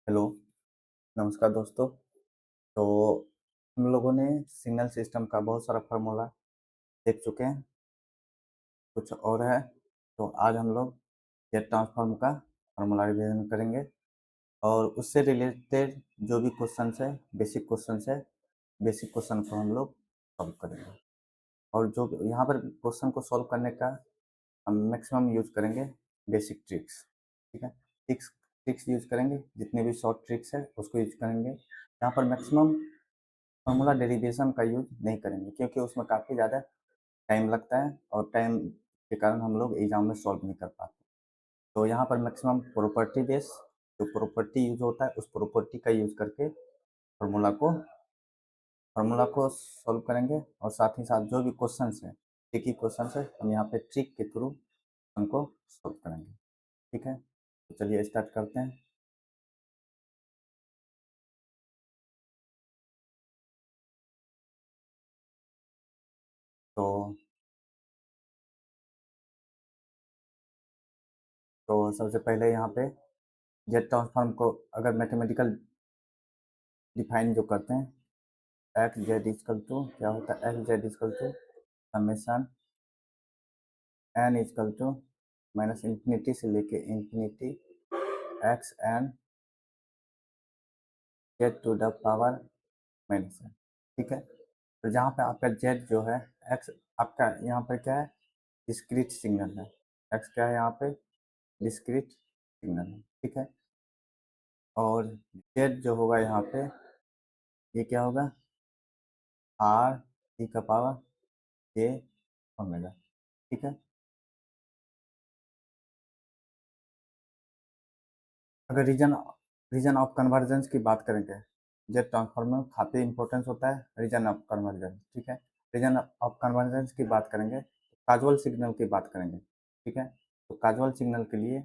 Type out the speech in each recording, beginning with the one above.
Hello, नमस्कार दोस्तों। तो हम लोगों ने सिग्नल सिस्टम का बहुत सारा फ़ॉर्मूला देख चुके हैं, कुछ और है। तो आज हम लोग गेट ट्रांसफ़ॉर्म का फ़ॉर्मूला रिवीजन करेंगे और उससे रिलेटेड जो भी क्वेश्चन्स है, बेसिक क्वेश्चन को हम लोग सॉल्व करेंगे। और जो यहाँ पर क्वेश्चन को सॉल्व करने का हम मैक्सिमम यूज़ करेंगे बेसिक ट्रिक्स, ठीक है? ट्रिक्स ट्रिक्स यूज़ करेंगे, जितने भी शॉर्ट ट्रिक्स है उसको यूज़ करेंगे। यहाँ पर मैक्सिमम फॉर्मूला डेरिवेशन का यूज़ नहीं करेंगे क्योंकि उसमें काफ़ी ज़्यादा टाइम लगता है और टाइम के कारण हम लोग एग्ज़ाम में सॉल्व नहीं कर पाते। तो यहाँ पर मैक्सिमम प्रॉपर्टी बेस जो प्रॉपर्टी यूज़ होता है उस प्रॉपर्टी का यूज़ करके फार्मूला को सॉल्व करेंगे और साथ ही साथ जो भी क्वेश्चंस हैं, ट्रिकी क्वेश्चंस है, हम यहाँ पे ट्रिक के थ्रू उनको सॉल्व करेंगे। ठीक है? तो चलिए स्टार्ट करते हैं। तो तो सबसे पहले यहाँ पे जेट ट्रांसफॉर्म को अगर मैथमेटिकल डिफाइन जो करते हैं, एक्स जेड इजकल टू क्या होता है, x z equal to summation n equal to minus infinity से लेके infinity x n z to the power minus n. ठीक है? तो जहाँ पे आपका जेड जो है, एक्स आपका यहाँ पर क्या है, डिस्क्रीट सिग्नल है। एक्स क्या है यहाँ पे, डिस्क्रीट सिग्नल है। ठीक है? और जेड जो होगा यहाँ पे, ये क्या होगा, आर ई का पावर जे ओमेगा। ठीक है? अगर रीजन रीजन ऑफ कन्वर्जेंस की बात करेंगे, जेट ट्रांसफॉर्मर में काफ़ी इंपॉर्टेंस होता है रीजन ऑफ कन्वर्जेंस। ठीक है? रीजन ऑफ कन्वर्जेंस की बात करेंगे, काजुअल सिग्नल की बात करेंगे। ठीक है? तो काजुअल सिग्नल के लिए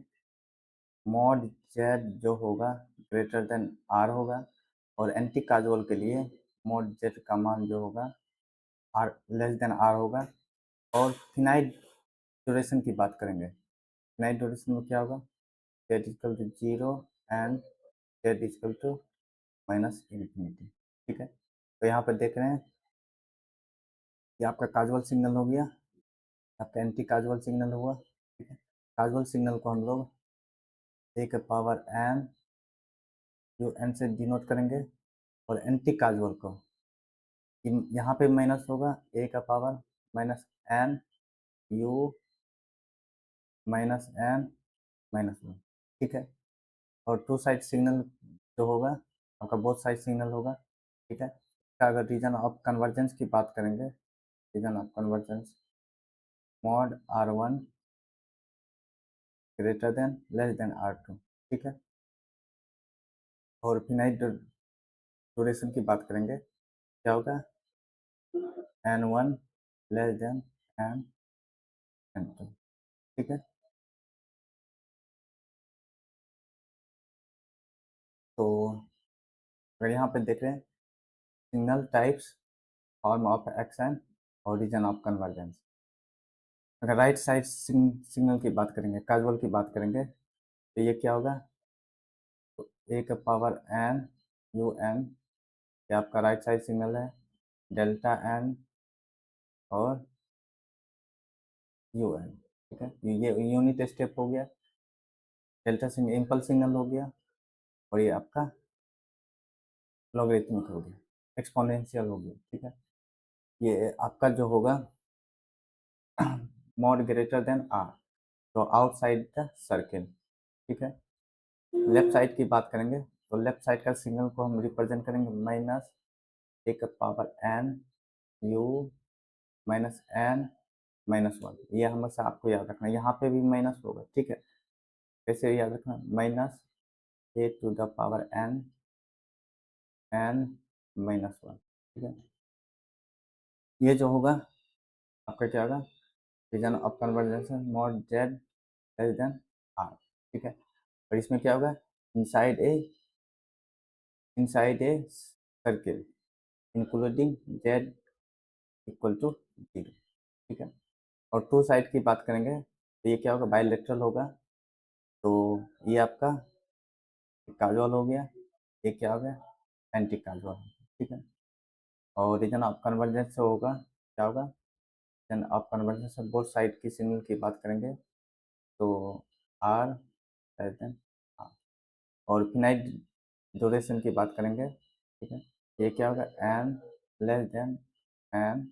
मॉड जेड जो होगा ग्रेटर देन आर होगा, और एंटी काजुअल के लिए मॉड जेड का मान जो होगा आर लेस देन आर होगा। और फिनाइट ड्यूरेशन की बात करेंगे, फिनाइट ड्यूरेशन में क्या होगा, z equal to zero and z equal to minus infinity. ठीक है? तो यहाँ पर देख रहे हैं कि आपका काजुअल सिग्नल हो गया, आपका एंटी काजुअल सिग्नल हुआ। ठीक है? काजुअल सिग्नल को हम लोग ए के पावर एन जो एन से डिनोट करेंगे, और एंटी काजुअल को यहाँ पे माइनस होगा ए का power minus n u minus N minus one. ठीक है? और टू साइड सिग्नल जो होगा आपका बोथ साइड सिग्नल होगा। ठीक है? अगर रीजन ऑफ कन्वर्जेंस की बात करेंगे, region of convergence mod r one greater than less than r two. ठीक है? और फिनाइट ड्यूरेशन की बात करेंगे, क्या होगा, n one less than n n two. ठीक है? तो अगर यहाँ पे देख रहे हैं signal types, form of action और रीजन ऑफ कन्वर्जेंस। अगर राइट साइड सिग्नल की बात करेंगे, काजुअल की बात करेंगे, तो ये क्या होगा, तो ए का पावर एन यू एन, ये आपका राइट साइड सिग्नल है, डेल्टा एन और यू एन। ठीक है? ये यूनिट स्टेप हो गया, डेल्टा सिग्नल इम्पल्स सिग्नल हो गया, और ये आपका लॉगरिथमिक हो गया, एक्सपोनेंशियल हो गया। ठीक है? ये आपका जो होगा मॉड ग्रेटर देन आर, तो आउटसाइड द सर्किल। ठीक है? लेफ्ट साइड की बात करेंगे, तो लेफ्ट साइड का सिग्नल को हम रिप्रेजेंट करेंगे माइनस ए का power N u minus N minus one. ये हमेशा आपको याद रखना है, यहाँ पे भी माइनस होगा। ठीक है? कैसे याद रखना, minus a to the power n n minus one. ठीक है? ये जो होगा आपका क्या होगा, region of convergence mod Z less than r. ठीक है? और इसमें क्या होगा, inside a circle including z equal to zero. ठीक है? और टू साइड की बात करेंगे, तो ये क्या होगा, बाइलेटरल होगा। तो ये आपका काजुअल हो गया, ये क्या हो गया, एंटी काजुअल, ठीक है। और रीजन ऑफ कन्वर्जेंस होगा, क्या होगा, region of convergence both side की सिग्नल की बात करेंगे तो आर लेस देन आर। और फिनाइट ड्यूरेशन की बात करेंगे, ठीक है, ये क्या होगा, n less than n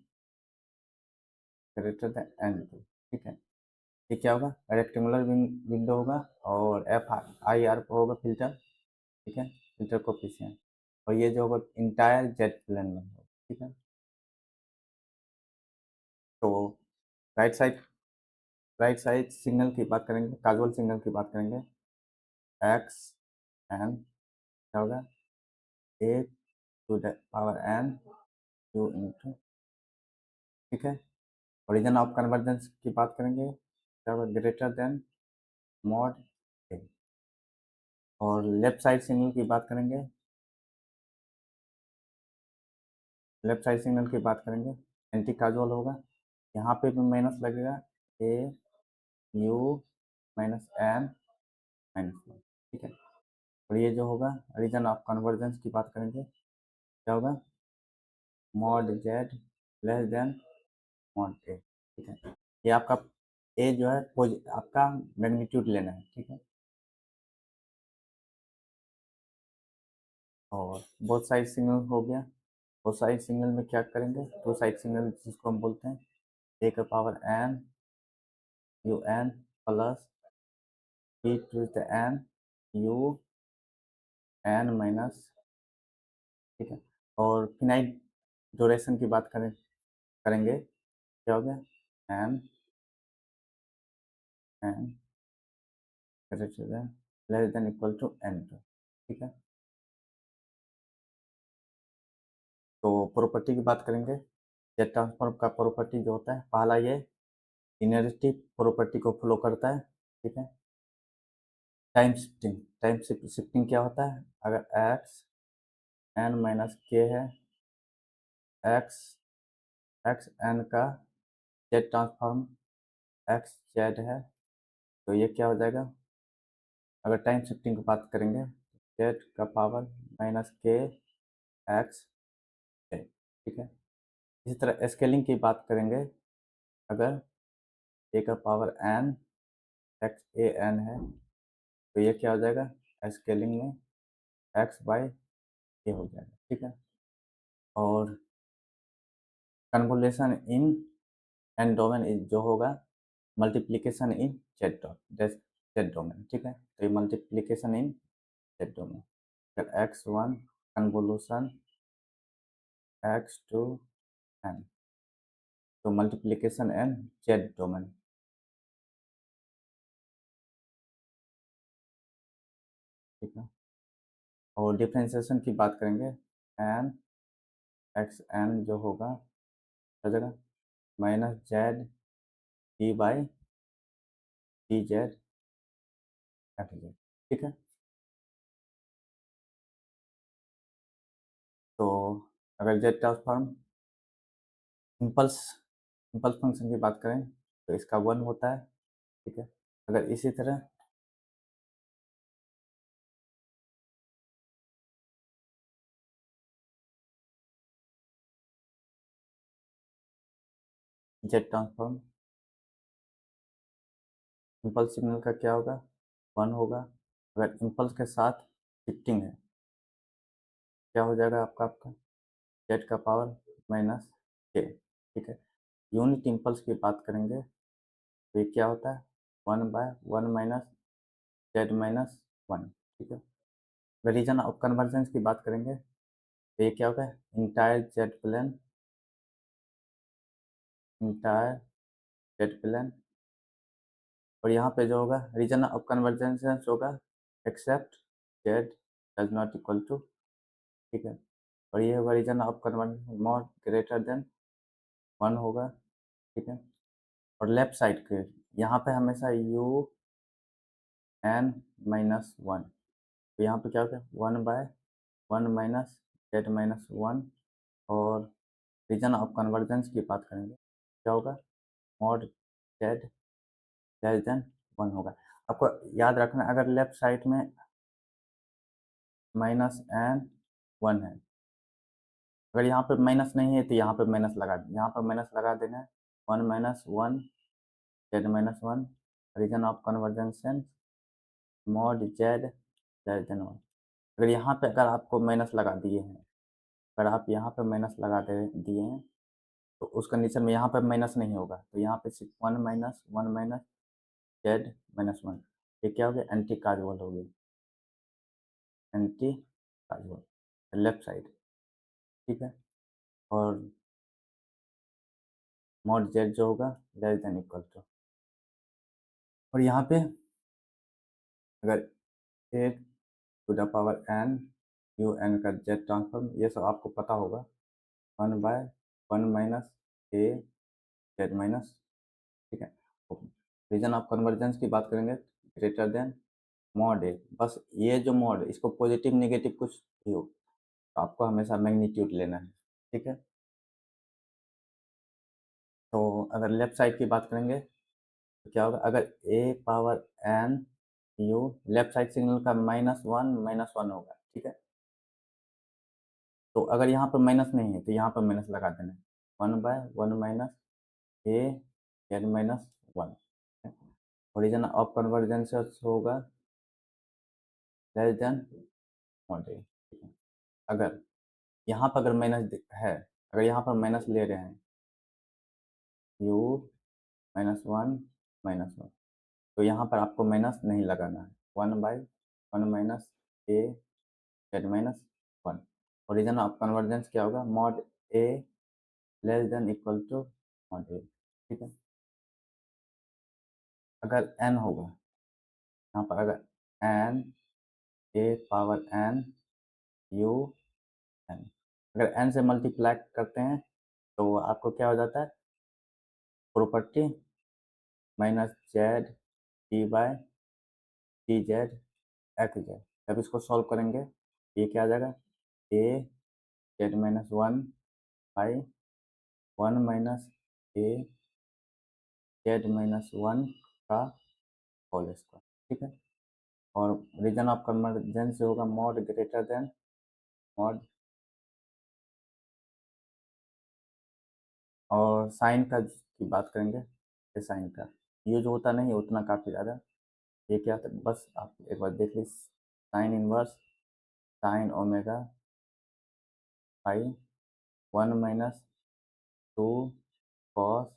greater than n two, ठीक है। ये क्या होगा, रेक्टेंगुलर विंडो होगा, और एफ आई आर होगा फिल्टर, ठीक है, फिल्टर कोफिशिएंट। और ये जो होगा इंटायर जेट प्लेन में होगा, ठीक है। तो right side, right side signal की बात करेंगे, काजुअल सिग्नल की बात करेंगे, एक्स एन क्या होगा, A to the power N U into, ठीक है। ओरिजिन ऑफ कन्वर्जेंस की बात करेंगे, क्या होगा, ग्रेटर देन मॉड ए। और लेफ्ट साइड सिग्नल की बात करेंगे, लेफ्ट साइड सिग्नल की बात करेंगे, एंटी काजुअल होगा, यहाँ पे भी माइनस लगेगा, A U minus N minus one, ठीक है। और ये जो होगा रीजन ऑफ कन्वर्जेंस की बात करेंगे, क्या होगा, mod Z less than mod ए, ठीक है। ये आपका ए जो है आपका मैग्नीट्यूड लेना है, ठीक है। और बोथ साइड सिग्नल हो गया, बोथ साइड सिग्नल में क्या करेंगे, टू साइड सिग्नल जिसको हम बोलते हैं, ए का power N you n plus e to the n you n minus, ठीक है। और फिनाइट ड्यूरेशन की बात करेंगे, क्या हो गया, n n greater than less than equal to n two, ठीक है। तो प्रॉपर्टी की बात करेंगे, जेट ट्रांसफॉर्म का प्रॉपर्टी जो होता है, पहला ये लिनियरिटी प्रॉपर्टी को फॉलो करता है, ठीक है। टाइम शिफ्टिंग, टाइम शिफ्टिंग क्या होता है, अगर एक्स एन माइनस के है, एक्स एक्स एन का जेड ट्रांसफॉर्म एक्स जेड है, तो ये क्या हो जाएगा, अगर टाइम शिफ्टिंग की बात करेंगे, जेड का पावर माइनस के एक्स जेड, ठीक है। इसी तरह स्केलिंग की बात करेंगे, अगर ए का power N x A N है, तो ये क्या हो जाएगा, स्केलिंग में एक्स बाई ए हो जाएगा, ठीक है। और कन्वोल्यूशन इन एन डोमेन जो होगा multiplication in z z domain, ठीक है। तो ये मल्टीप्लीकेशन इन जेड डोमेन, अगर x one convolution x two n, तो मल्टीप्लीकेशन एन जेड डोमेन, ठीक है। और डिफ्रेंसिएशन की बात करेंगे, एन एक्स एन जो होगा हो जाएगा minus z D by D Z F Z, ठीक है। तो अगर Z transform impulse impulse function की बात करें तो इसका वन होता है, ठीक है। अगर इसी तरह जेड ट्रांसफॉर्म इम्पल्स सिग्नल का क्या होगा, वन होगा। अगर इम्पल्स के साथ शिफ्टिंग है, क्या हो जाएगा आपका आपका जेड का पावर माइनस के, ठीक है। यूनिट इम्पल्स की बात करेंगे तो ये क्या होता है, one by one minus Z minus one, ठीक है। रीजन ऑफ कन्वर्जेंस की बात करेंगे तो ये क्या होगा, entire z plane, entire z plane. और यहाँ पे जो होगा रीजन ऑफ कन्वर्जेंस होगा except z does not equal to, ठीक है। और ये होगा region of convergence more greater than one होगा, ठीक है। और लेफ्ट साइड के यहाँ पे हमेशा यू एन माइनस वन, तो यहाँ पे क्या होगा, one by one minus Z minus one. और रीजन ऑफ कन्वर्जेंस की बात करेंगे, क्या होगा, mod Z less than one होगा। आपको याद रखना, अगर लेफ्ट साइड में माइनस एन 1 है। अगर यहाँ पे माइनस नहीं है तो यहाँ पे माइनस लगा, यहाँ पर माइनस लगा देना है। 1 minus 1 z minus 1, region of convergence mod Z less than 1। अगर यहाँ पे अगर आपको माइनस लगा दिए हैं, अगर आप यहाँ पे माइनस लगा दे दिए हैं तो उस कंडीशन में यहाँ पे माइनस नहीं होगा, तो यहाँ पे सिर्फ 1 माइनस जेड माइनस 1, ये क्या हो गया, एंटी काजुअल हो गई, एंटी काजुअल लेफ्ट साइड, ठीक है। और मॉड जेड जो होगा लेस देन इक्वल टू, और यहाँ पे अगर A to the power N you N का जेड ट्रांसफॉर्म, ये सब आपको पता होगा, 1/1 माइनस ए जेड माइनस, ठीक है। रीजन ऑफ कन्वर्जेंस की बात करेंगे, ग्रेटर देन मॉड ए, बस ये जो मॉड इसको पॉजिटिव नेगेटिव कुछ भी हो तो आपको हमेशा मैग्नीट्यूड लेना है, ठीक है। तो अगर लेफ्ट साइड की बात करेंगे तो क्या होगा, अगर A power N U, left side signal का -1 होगा, ठीक है। तो अगर यहाँ पर माइनस नहीं है तो यहाँ पर माइनस लगा देना है, 1/1 minus a z minus 1। Origin of convergence होगा लेस देन मॉड ए, ठीक है। अगर यहाँ पर अगर माइनस है, अगर यहाँ पर माइनस ले रहे हैं यू -1 -1, तो यहाँ पर आपको माइनस नहीं लगाना है, 1/1 minus a z minus 1। Origin of convergence क्या होगा, mod a less than equal to mod ए, ठीक है। अगर एन होगा, यहाँ पर अगर n a power N you n, अगर एन से मल्टीप्लाई करते हैं तो आपको क्या हो जाता है, property minus z t by t z x z. जब इसको सॉल्व करेंगे ये क्या आ जाएगा, a z minus 1/1 minus a z minus 1 का होल स्क्वायर, ठीक है। और रीजन ऑफ कन्वर्जेंस होगा मॉड ग्रेटर देन मॉड, और साइन का की बात करेंगे, ये साइन का यूज होता नहीं उतना काफ़ी ज़्यादा, ये क्या था, बस आप एक बार देख लीजिए, sine inverse sine omega phi 1 minus 2 cos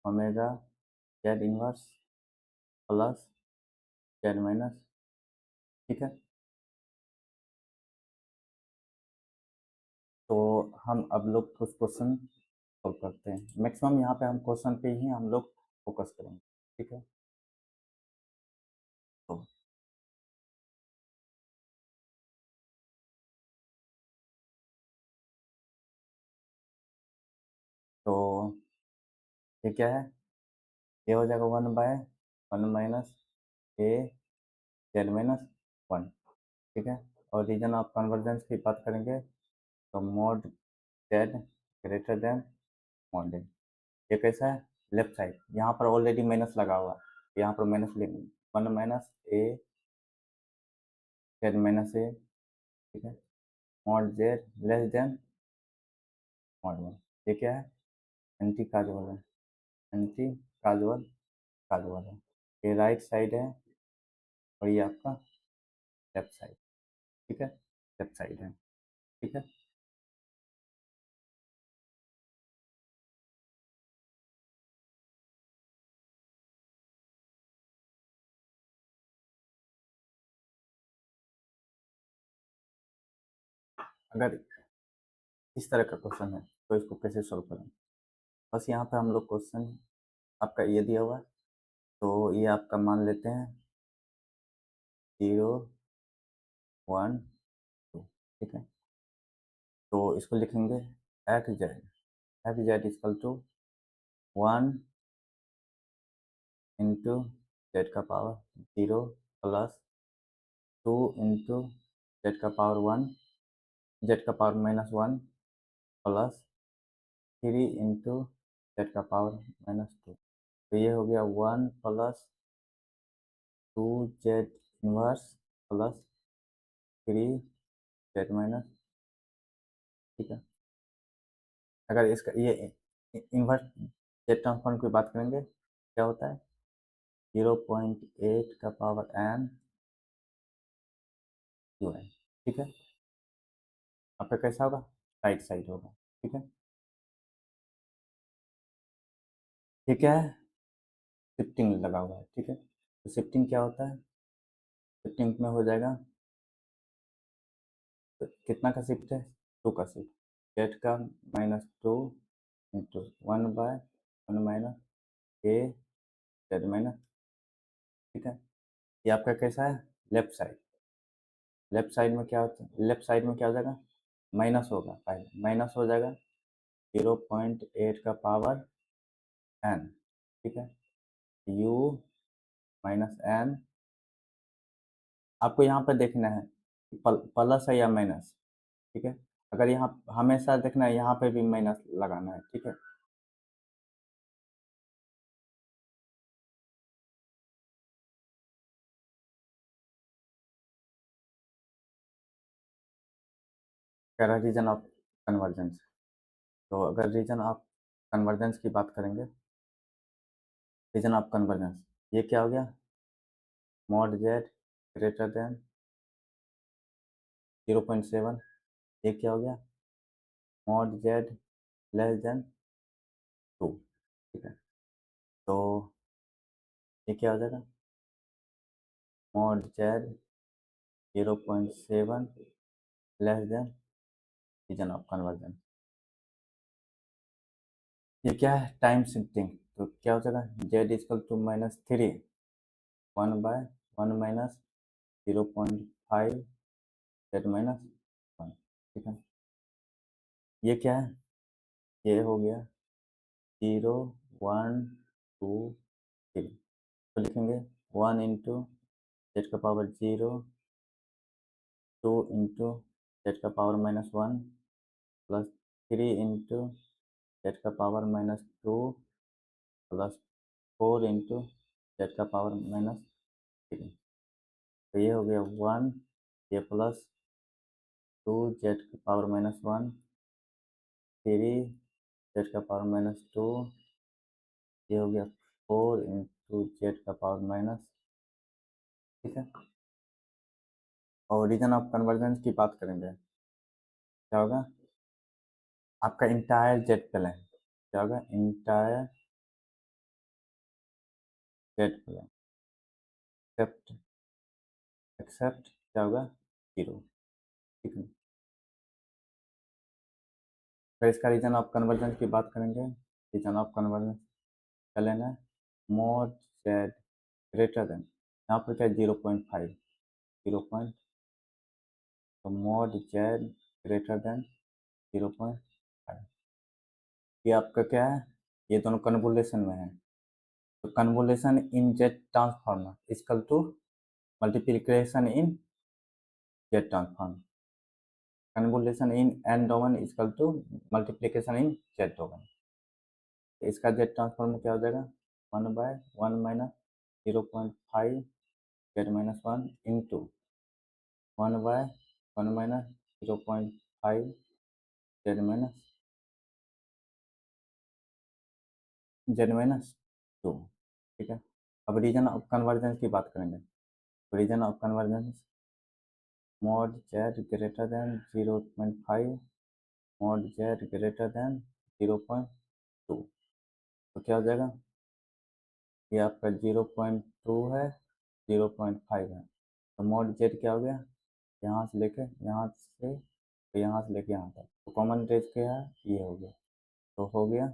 omega z inverse plus z minus, ठीक है। तो हम अब लोग कुछ क्वेश्चन सॉल्व करते हैं, मैक्सिमम यहाँ पे हम क्वेश्चन पे ही हम लोग फोकस करेंगे, ठीक है। तो तो ये क्या है, ये हो जाएगा 1/1 माइनस ए जेड माइनस 1, ठीक है। और रीजन ऑफ कन्वर्जेंस की बात करेंगे तो mod z greater than mod a, ये कैसा है, लेफ्ट साइड, यहाँ पर ऑलरेडी माइनस लगा हुआ है, यहाँ पर माइनस लेंगे, 1 माइनस ए जेड माइनस ए, ठीक है। Mod Z less than mod 1, ये क्या है, एंटी काजुअल है, एंटी काजुअल काजुअल है, ये राइट साइड है और ये आपका लेफ्ट साइड, ठीक है, लेफ्ट साइड है, ठीक है। अगर इस तरह का क्वेश्चन है तो इसको कैसे सॉल्व करें, बस यहाँ पे हम लोग क्वेश्चन आपका ये दिया हुआ है, तो ये आपका मान लेते हैं 0 1 2, ठीक है। तो इसको लिखेंगे f z equal to 1 into z का पावर 0 प्लस 2 इंटू जेड का पावर 1 जेड का पावर -1 प्लस 3 इंटू जेड का पावर -2, तो ये हो गया 1 plus 2 z inverse plus 3 z minus, ठीक है। अगर इसका ये इन्वर्स जेड ट्रांसफॉर्म की बात करेंगे क्या होता है, 0.8 का पावर n यू एन, ठीक है। आपका कैसा होगा, राइट साइड होगा, ठीक है। ठीक है, शिफ्टिंग लगा हुआ है, ठीक है। तो शिफ्टिंग क्या होता है, शिफ्टिंग में हो जाएगा, तो कितना का शिफ्ट है, 2 का शिफ्ट, जेड का -2 into 1/1 minus a z minus, ठीक है। ये आपका कैसा है, लेफ्ट साइड, लेफ्ट साइड में क्या होता है, लेफ्ट साइड में क्या हो जाएगा, माइनस होगा, पहले माइनस हो जाएगा 0.8 का पावर n, ठीक है। u माइनस एन, आपको यहाँ पर देखना है प्लस है या माइनस, ठीक है। अगर यहाँ हमेशा देखना है, यहाँ पे भी माइनस लगाना है, ठीक है। कह रहा रीजन ऑफ कन्वर्जेंस, तो अगर रीजन ऑफ कन्वर्जेंस की बात करेंगे, रीजन ऑफ कन्वर्जेंस ये क्या हो गया, मॉड जेड ग्रेटर देन 0.7, ये क्या हो गया, मॉड जेड लेस देन 2, ठीक है। तो ये क्या हो जाएगा, mod z 0.7 less than region of convergence, ये क्या है, टाइम शिफ्टिंग, तो क्या हो जाएगा, z equal to -3 1/1 minus 0.5 z minus 1, ठीक है। ये क्या है, ये हो गया 0 1 2 3, तो लिखेंगे 1 इंटू जेड का पावर 0, 2 इंटू जेड का पावर -1 प्लस 3 इंटू जेड का पावर -2 प्लस 4 इंटू जेड का पावर -3, तो ये हो गया 1, ये प्लस 2 जेड का पावर -1, 3 जेड का पावर -2, ये हो गया 4 इंटू जेड का पावर माइनस, ठीक है। और रीजन ऑफ कन्वर्जेंस की बात करेंगे क्या होगा, आपका इंटायर जेड प्लेन क्या होगा, entire z plane except, except क्या होगा, 0, ठीक है। फिर इसका रीजन ऑफ कन्वर्जेंस की बात करेंगे, रीजन ऑफ कन्वर्जेंस क्या लेना है, मोड जेड ग्रेटर देन, यहाँ पर क्या 0.5, 0. तो मोड जेड ग्रेटर देन 0.5, ये आपका क्या है, ये दोनों कन्वोल्यूशन में है, तो convolution in z transformer equal to multiplication in z transformer, convolution in n domain equal to multiplication in z domain, इसका जेड ट्रांसफॉर्मर क्या हो जाएगा, 1/1 minus 0.5 z -1 into 1/1 minus 0.5 z minus 2, ठीक है। अब रीजन ऑफ कन्वर्जेंस की बात करेंगे, region of convergence mod z greater than 0.5 mod z greater than 0.2, तो क्या हो जाएगा, ये आपका 0.2 है, 0.5 है, तो मॉड जेड क्या हो गया, यहाँ से लेके यहाँ से, तो यहाँ से लेके यहाँ तक, तो कॉमन रेज क्या है, ये हो गया, तो हो गया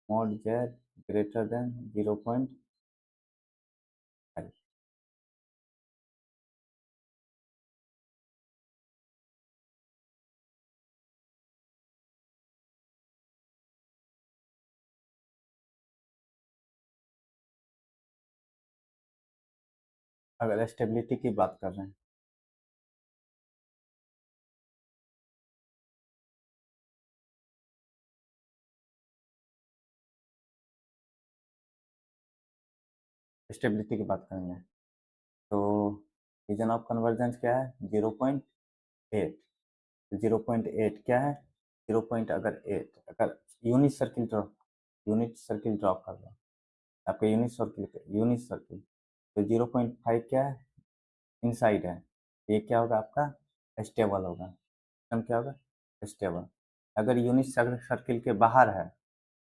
मॉड जेड ग्रेटर देन 0.5। अगर स्टेबिलिटी की बात कर रहे हैं, स्टेबिलिटी की बात करेंगे, तो रीजन ऑफ कन्वर्जेंस क्या है, 0.5, 8, 0.8 क्या है, 0 पॉइंट अगर 8, अगर यूनिट सर्किल ड्रॉ कर रहा आपका यूनिट सर्किल, तो 0.5 क्या है, इनसाइड है, ये क्या होगा आपका, स्टेबल होगा, सिस्टम क्या होगा, स्टेबल। अगर यूनिट सर्किल के बाहर है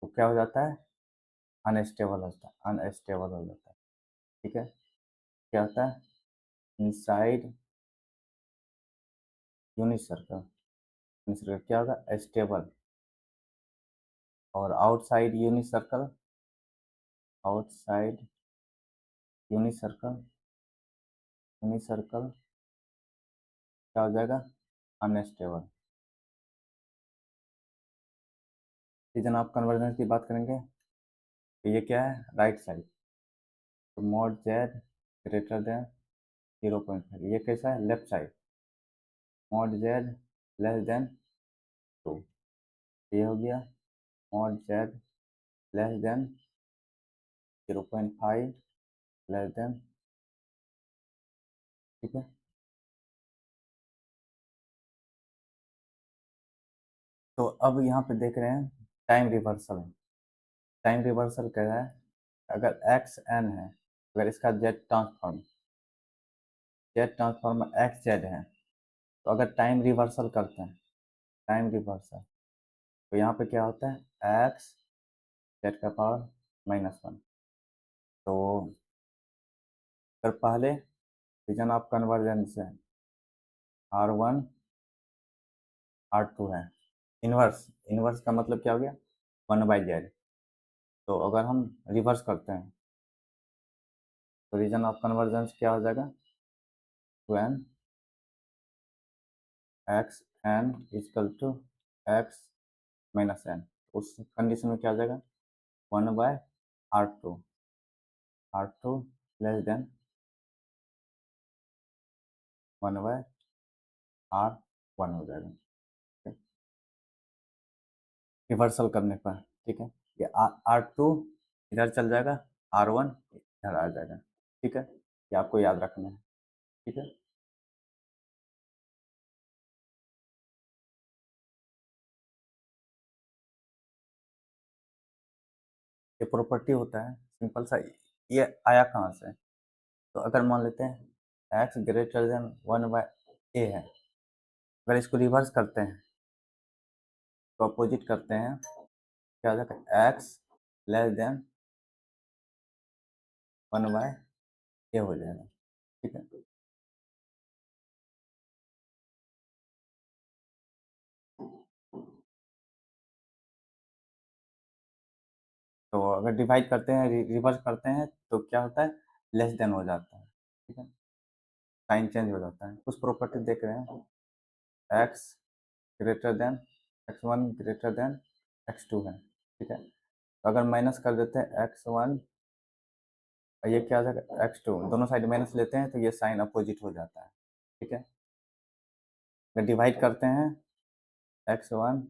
तो क्या हो जाता है, अनस्टेबल हो जाता है, ठीक है। क्या होता है, इनसाइड यूनिट सर्कल क्या होगा, स्टेबल, और आउटसाइड यूनिट सर्कल क्या हो जाएगा, अनस्टेबल। रीजन ऑफ कन्वर्जेंस की बात करेंगे तो ये क्या है, राइट साइड, तो मॉड जेड ग्रेटर देन 0.5, ये कैसा है, left side, mod Z less then 2, ये हो गया mod Z less then 0.5 less than, ठीक है। तो अब यहाँ पे देख रहे हैं टाइम रिवर्सल क्या है, अगर एक्स एन है, अगर इसका जेड ट्रांसफॉर्म एक्स जेड है, तो अगर टाइम रिवर्सल तो यहाँ पे क्या होता है, एक्स जेड का पावर -1। तो अगर पहले रीजन ऑफ कन्वर्जेंस है R1 R2 है, इनवर्स का मतलब क्या हो गया, 1/z। तो अगर हम रिवर्स करते हैं तो रीजन ऑफ कन्वर्जेंस क्या हो जाएगा, 2n x n equal to x -n, उस कंडीशन में क्या हो जाएगा, 1/R2, R2 less than 1/R1 हो जाएगा, रिवर्सल करने पर, ठीक है। ये R2 इधर चल जाएगा, R1 इधर आ जाएगा, ठीक है। ये आपको याद रखना है, ठीक है। ये प्रॉपर्टी होता है सिंपल सा, ये आया कहाँ से, तो अगर मान लेते हैं एक्स ग्रेटर देन 1/a है, अगर इसको रिवर्स करते हैं तो अपोजिट करते हैं, क्या हो जाता है, एक्स लेस देन 1/a हो जाएगा, ठीक है। तो अगर डिवाइड करते हैं, रिवर्स करते हैं तो क्या होता है, लेस देन हो जाता है, ठीक है, साइन चेंज हो जाता है। कुछ प्रॉपर्टी देख रहे हैं, x greater than x1 greater than x2 है, ठीक है। तो अगर माइनस कर देते हैं x1, ये क्या आ जाएगा, x2, दोनों साइड माइनस लेते हैं तो ये साइन अपोजिट हो जाता है, ठीक है। अगर डिवाइड करते हैं x1,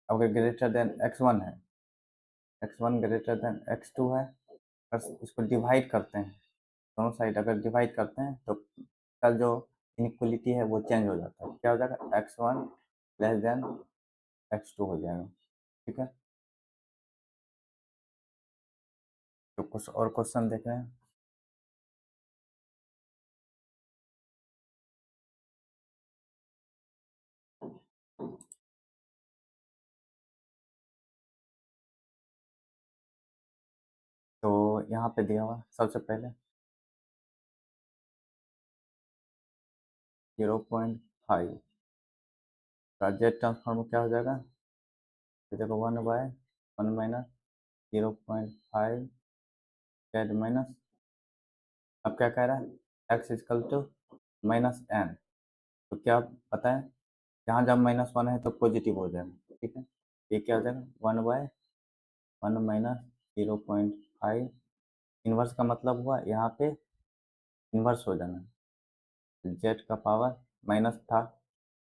अगर ग्रेटर देन x1 है, x1 ग्रेटर देन x2 है, अगर इसको डिवाइड करते हैं, दोनों साइड अगर डिवाइड करते हैं तो का जो इनइक्वलिटी है वो चेंज हो जाता है, क्या हो जाएगा, x1 लेस देन x2 हो जाएगा, ठीक है। तो कुछ और क्वेश्चन देख रहे हैं, तो यहाँ पे दिया हुआ सबसे पहले 0.5 का जेड ट्रांसफॉर्म क्या हो जाएगा, तो देखो 1/1 माइनस 0.5 जेड माइनस, अब क्या कह रहा है, एक्स इजकल टू -n, तो क्या पता है, जहाँ जब -1 है तो पॉजिटिव हो जाएगा, ठीक है। ये क्या हो जाएगा, 1/1 माइनस 0.5, इन्वर्स का मतलब हुआ यहाँ पे इन्वर्स हो जाना, जेड का पावर माइनस था,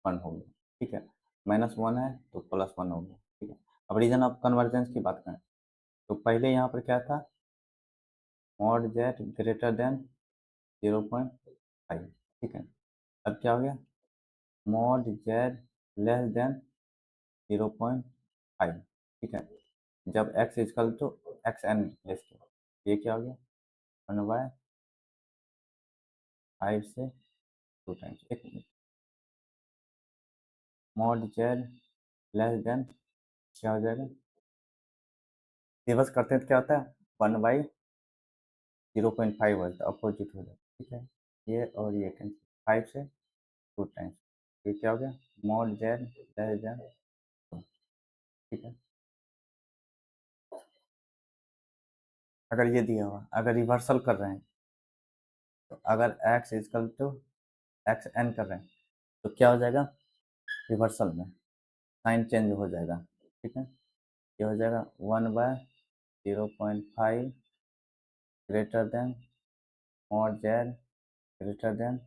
1 हो गया, ठीक है, -1 है तो +1 हो गया, ठीक है। अब रीजन ऑफ कन्वर्जेंस की बात करें तो पहले यहाँ पर क्या था, मॉड जेड ग्रेटर देन 0.5, ठीक है। अब क्या हो गया, मॉड जेड लेस देन 0.5, ठीक है। जब x equal to x n less two, ये क्या हो गया 1/5 से 2 टाइम्स। एक minute, mod Z less than क्या हो जाएगा, रिवर्स करते हैं तो क्या होता है 1/0.5 हो जाता है, अपोजिट हो जाता है, ठीक है। ये और ये कैंसिल, 5 से 2 टाइम्स, ये क्या हो गया मॉड जेड लेस देन 2, ठीक है। अगर ये दिया हुआ, अगर रिवर्सल कर रहे हैं, तो अगर x equal to x n कर रहे हैं तो क्या हो जाएगा रिवर्सल में साइन चेंज हो जाएगा, ठीक है। ये हो जाएगा 1/0.5 greater than mod z greater then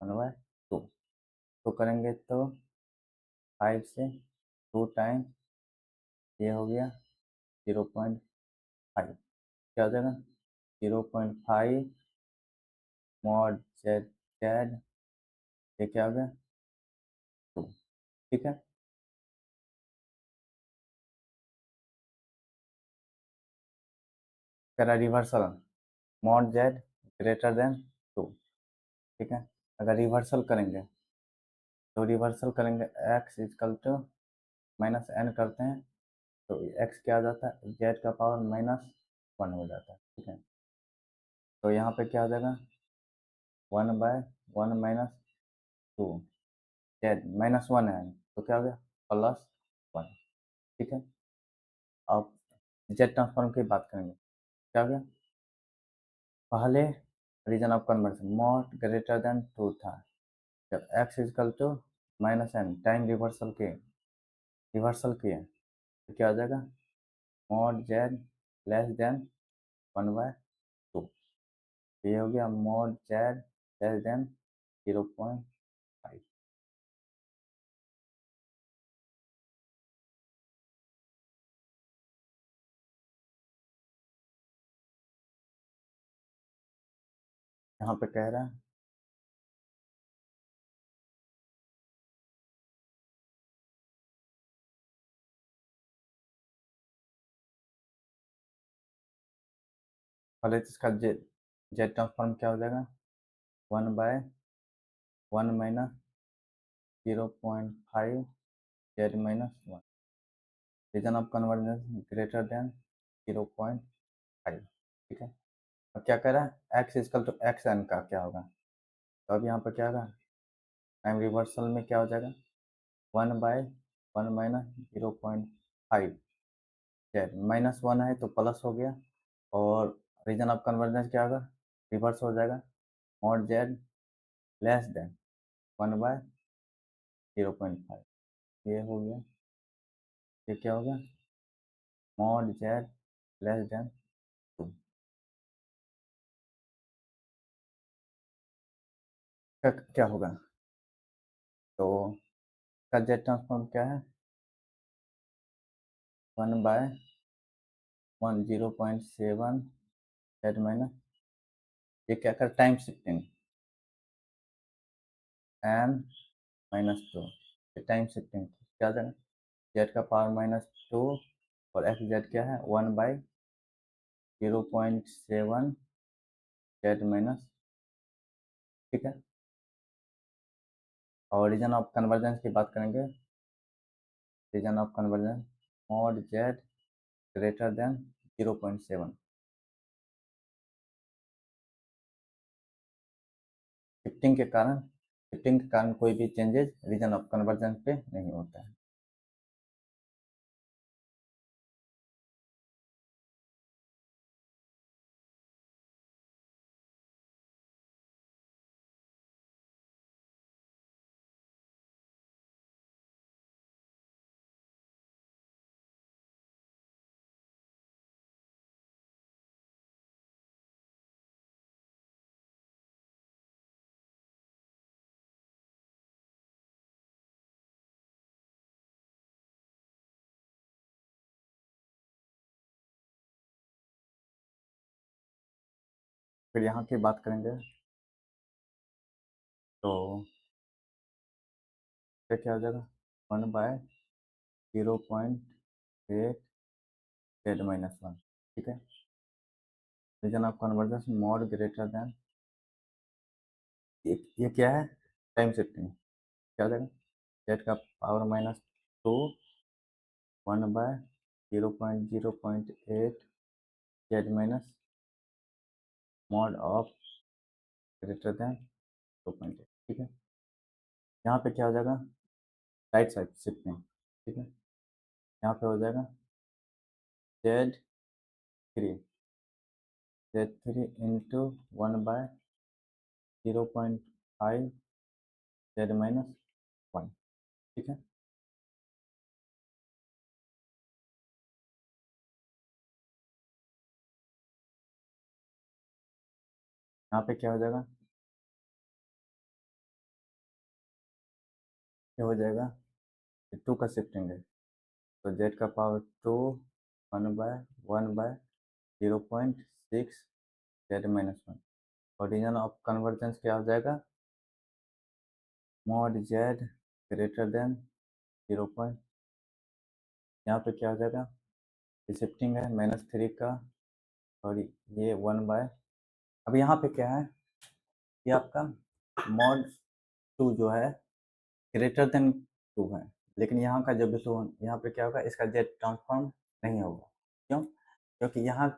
1/2, तो करेंगे तो 5 से 2 टाइम, ये हो गया 0.5, क्या हो जाएगा 0.5 मॉड जेड जेड, ये क्या हो गया 2, ठीक है। कह रहा reversal mod z greater than 2, ठीक है। अगर रिवर्सल करेंगे तो रिवर्सल करेंगे x equal to minus n करते हैं, तो x क्या आ जाता है जेड का पावर -1 हो जाता है, ठीक है। तो यहाँ पे क्या आ जाएगा 1/1 - 2, जेड -1 है तो क्या हो गया +1, ठीक है। अब जेड ट्रांसफॉर्म की बात करेंगे, क्या हो गया पहले region of conversion mod greater than 2 था, जब x equal to -n time reversal किए तो क्या हो जाएगा मॉड जेड लेस देन 1/2, ये हो गया मॉड जेड लेस देन 0.5। यहाँ पे कह रहा है पहले तो इसका जेड जेड ट्रांसफॉर्म क्या हो जाएगा 1/1 - 0.5 z -1, region of convergence greater than 0.5, ठीक है। अब क्या कह रहा है x equal to x n का क्या होगा, तो अब यहाँ पर क्या होगा टाइम रिवर्सल में क्या हो जाएगा 1/1 - 0.5 जेड -1 है तो प्लस हो गया, और रीजन ऑफ कन्वर्जेंस क्या होगा रिवर्स हो जाएगा मॉड जेड लेस देन 1/0.5, ये हो गया, ये क्या हो गया मॉड जेड लेस देन 2, क्या होगा, तो का जेड ट्रांसफॉर्म क्या है 1/1 जेड माइनस, ये क्या कर टाइम शिफ्टिंग n-2, ये टाइम शिफ्टिंग क्या जाएगा जेड का पावर -2, और एक्स जेड क्या है 1/0.7 जेड माइनस, ठीक है। और रीजन ऑफ कन्वर्जेंस की बात करेंगे, region of convergence mod z greater than 0.7, shifting के कारण कोई भी चेंजेस रीजन ऑफ कन्वर्जेंस पे नहीं होता है। फिर यहाँ की बात करेंगे, तो क्या हो जाएगा 1/0.8 z-1, ठीक है। Region of convergence mod greater than, ये क्या है, टाइम शिफ्टिंग, क्या हो जाएगा जेड का power -2 1/0.0.8 z- mod of greater than 2.8, ठीक है। यहाँ पे क्या हो जाएगा राइट साइड शिफ्टिंग, ठीक है। यहाँ पे हो जाएगा z3 इंटू 1/0.5 z-1, ठीक है। यहाँ पे क्या हो जाएगा, ये हो जाएगा 2 का शिफ्टिंग है, तो जेड का पावर 2 1/1/0.6 z-1, और रीजन ऑफ कन्वर्जेंस क्या हो जाएगा मॉड जेड ग्रेटर देन 0. यहाँ पे क्या हो जाएगा, ये शिफ्टिंग है -3 का, और ये 1/, अब यहाँ पे क्या है, ये आपका मॉड 2 जो है ग्रेटर देन 2 है, लेकिन यहाँ का जो वैल्यू यहाँ पे क्या होगा, इसका जेड ट्रांसफॉर्म नहीं होगा, क्यों, क्योंकि यहाँ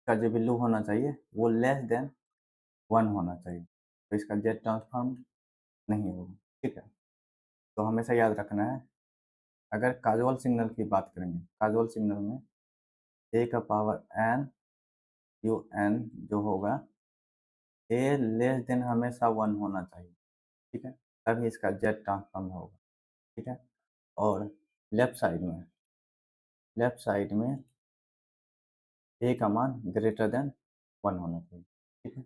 का जो वैल्यू होना चाहिए वो लेस देन 1 होना चाहिए, तो इसका जेड ट्रांसफॉर्म नहीं होगा, ठीक है। तो हमेशा याद रखना है, अगर काजुअल सिग्नल की बात करेंगे, काजुअल सिग्नल में ए का पावर एन यू एन जो होगा, ए लेस देन हमेशा 1 होना चाहिए, ठीक है, तभी इसका जेड ट्रांसफॉर्म होगा, ठीक है। और लेफ्ट साइड में, लेफ्ट साइड में ए का मान ग्रेटर देन 1 होना चाहिए, ठीक है।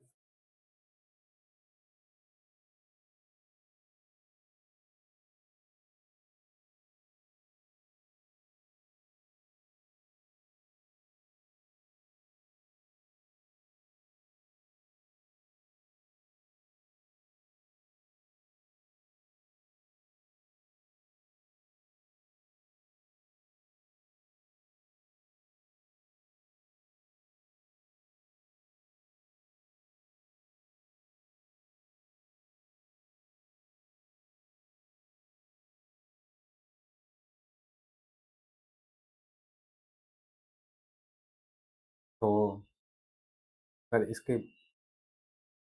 तो अगर इसके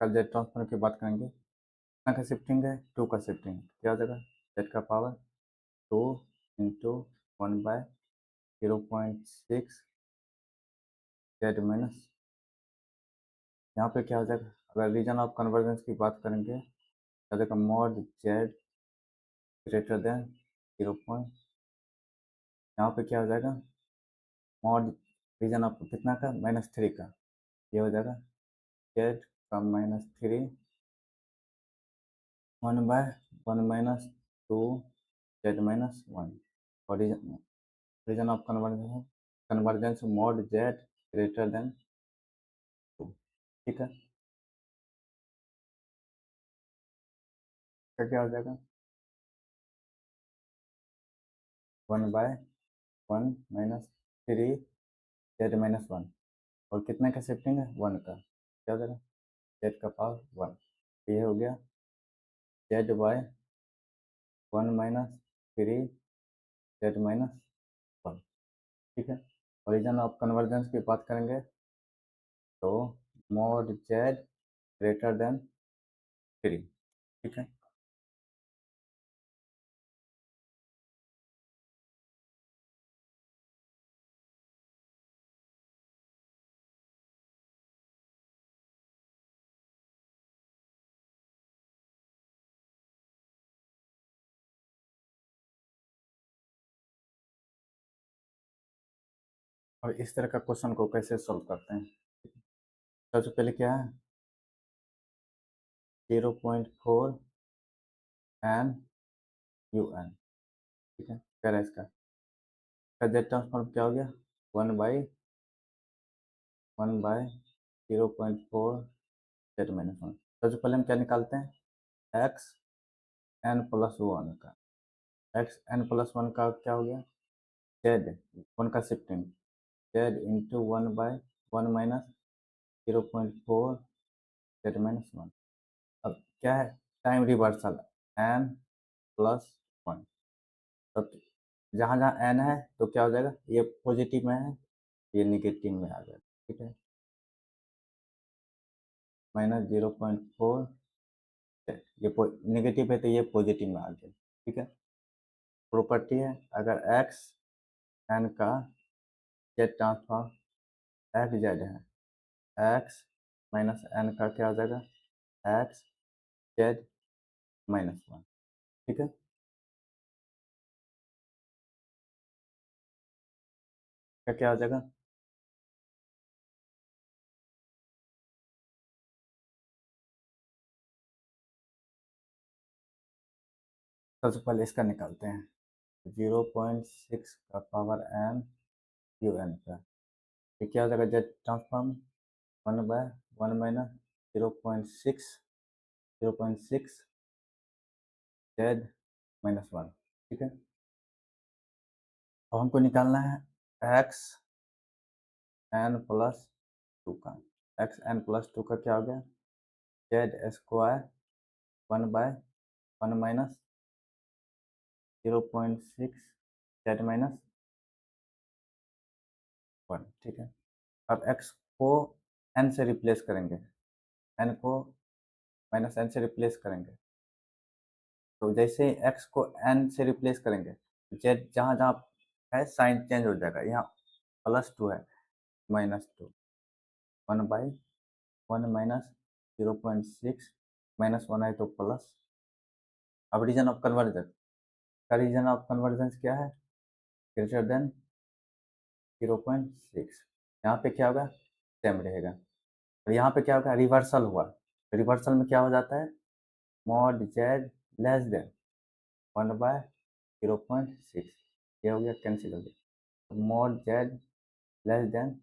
कल जेड ट्रांसफर की बात करेंगे, कितना का शिफ्टिंग है 2 का शिफ्टिंग, क्या हो जाएगा जेड का पावर 2 इंटू 1/0.6 z-, यहाँ पे क्या हो जाएगा, अगर रीजन ऑफ कन्वर्जेंस की बात करेंगे तो देखो मॉड जेड ग्रेटर देन 0. यहाँ पे क्या हो जाएगा मॉड रीजन ऑफ कितना का -3 का, ये हो जाएगा जेड का -3 1/1 - 2 z-1, और region of convergence mod z greater than 2, ठीक है। क्या क्या हो जाएगा 1/1 - 3 z-1, और कितने का शिफ्टिंग है 1 का, क्या हो जाएगा जेड का पावर 1, ये हो गया z/1 - 3 z-1, ठीक है। रीजन ऑफ कन्वर्जेंस की बात करेंगे तो मॉड जेड ग्रेटर देन 3, ठीक है। और इस तरह का क्वेश्चन को कैसे सॉल्व करते हैं, सबसे पहले क्या है 0.4 एन यू एन, ठीक है, क्या है इसका जेड ट्रांसफॉर्म क्या हो गया 1/1/0.4 z-1, सबसे पहले हम क्या निकालते हैं एक्स n + 1 का, एक्स एन प्लस वन का क्या हो गया, जेड वन का shifting, z into one by one minus 0.4 z minus one. अब क्या है, time reversal n plus one. तो जहाँ जहाँ एन है तो क्या हो जाएगा, ये पॉजिटिव में है, ये निगेटिव में आ जाएगा, ठीक है, माइनस 0.4, ये नेगेटिव है तो ये पॉजिटिव में आ गया, ठीक है। प्रॉपर्टी है, अगर एक्स एन का जेड ट्रांसफॉर्म एक्स जेड है, एक्स माइनस एन का क्या हो जाएगा, एक्स जेड माइनस वन, ठीक है। क्या क्या हो जाएगा, सबसे पहले इसका निकालते हैं, 0.6 का पावर एन यू एन का, ये क्या हो जाएगा, Z transform one by one minus 0.6 0.6 z minus one, ठीक है। अब हमको निकालना है एक्स एन प्लस टू का, एक्स एन प्लस टू का क्या हो गया, Z square one by one minus 0.6 z minus one, ठीक है। अब एक्स को एन से रिप्लेस करेंगे, एन को माइनस एन से रिप्लेस करेंगे, तो जैसे एक्स को एन से रिप्लेस करेंगे, जेड जहाँ जहाँ है साइन चेंज हो जाएगा, यहाँ प्लस टू है minus two, one by one minus 0.6 minus one है तो प्लस। अब रीजन ऑफ कन्वर्जन का, रीजन ऑफ कन्वर्जन क्या है, ग्रेटर देन 0.6, यहाँ पे क्या होगा, सेम रहेगा, और यहाँ पे क्या होगा, रिवर्सल हुआ, रिवर्सल में क्या हो जाता है, mod Z less than one by 0.6, ये हो गया कैंसिल हो गया, mod Z less than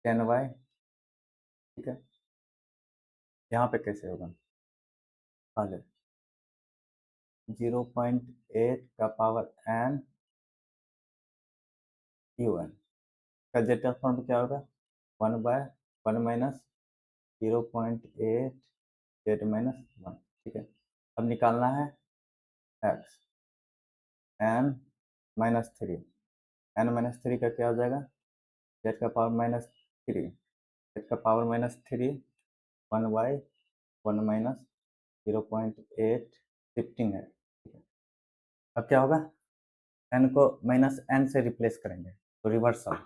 10 by, ठीक है। यहाँ पे कैसे होगा, पहले 0.8 का पावर एन यू एन का जेटा फॉर्म क्या होगा, one by one minus 0.8 z minus one, ठीक है। अब निकालना है x n minus three, n minus three का क्या हो जाएगा, जेड का पावर माइनस थ्री, जेड का power minus three, one by one minus 0.8 shifting है, ठीक है। अब क्या होगा, एन को माइनस एन से रिप्लेस करेंगे तो रिवर्सल,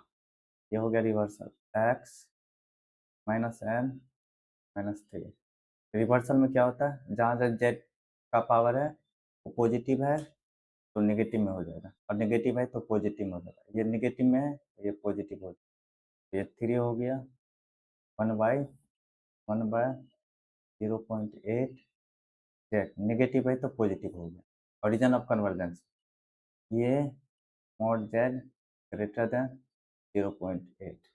ये हो गया reversal, x minus N minus three. Reversal में क्या होता है, जहाँ जहाँ जेड का पावर है वो पॉजिटिव है तो नेगेटिव में हो जाएगा, और नेगेटिव है तो पॉजिटिव में हो जाएगा, ये नेगेटिव में है ये पॉजिटिव हो जाएगा, ये थ्री हो गया, वन बाय 0.8 जेड, नेगेटिव है तो पॉजिटिव हो गया, ओरिजिन ऑफ कन्वर्जेंस, ये mod z greater then 0.8,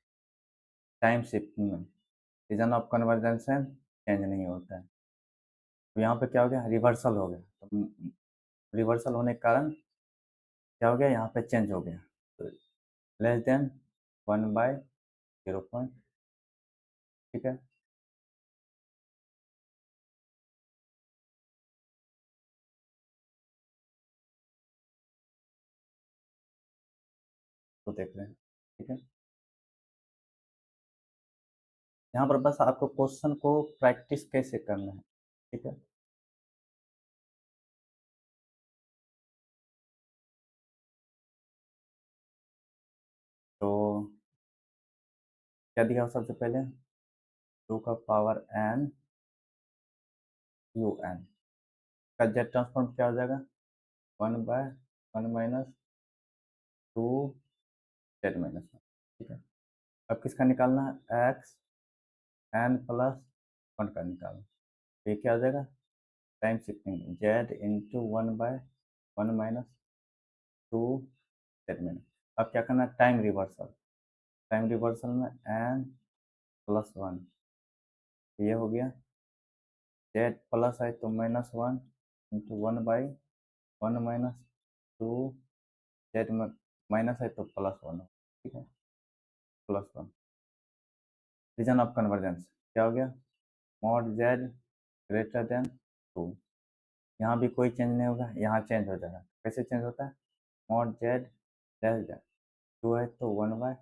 time shifting में रीजन ऑफ कन्वर्जेंस है चेंज नहीं होता है, तो यहाँ पे क्या हो गया, रिवर्सल हो गया, तो रिवर्सल होने के कारण क्या हो गया, यहाँ पे चेंज हो गया, तो लेस देन वन बाय 0. ठीक है, तो देख रहे हैं, ठीक है। यहाँ पर बस आपको क्वेश्चन को प्रैक्टिस कैसे करना है, ठीक है। तो क्या दिया सबसे पहले, टू का पावर एन यू एन का जेड ट्रांसफॉर्म क्या हो जाएगा, one by one minus two Z minus one, ठीक है। अब किसका निकालना है, एक्स एन प्लस वन का निकालना, तो ये क्या हो जाएगा, time shifting z into one by one minus two Z minus. अब क्या करना है, टाइम रिवर्सल, टाइम रिवर्सल में एन प्लस वन, ये हो गया, जेड प्लस है तो minus one into one by 1 - 2 Z minus है तो +1, ठीक है, +1। रीजन ऑफ कन्वर्जेंस क्या हो गया, मॉड जेड ग्रेटर देन 2। यहाँ भी कोई चेंज नहीं होगा, यहाँ चेंज हो जाएगा। कैसे चेंज होता है, मॉड जेड लेस देन 2 है तो 1/,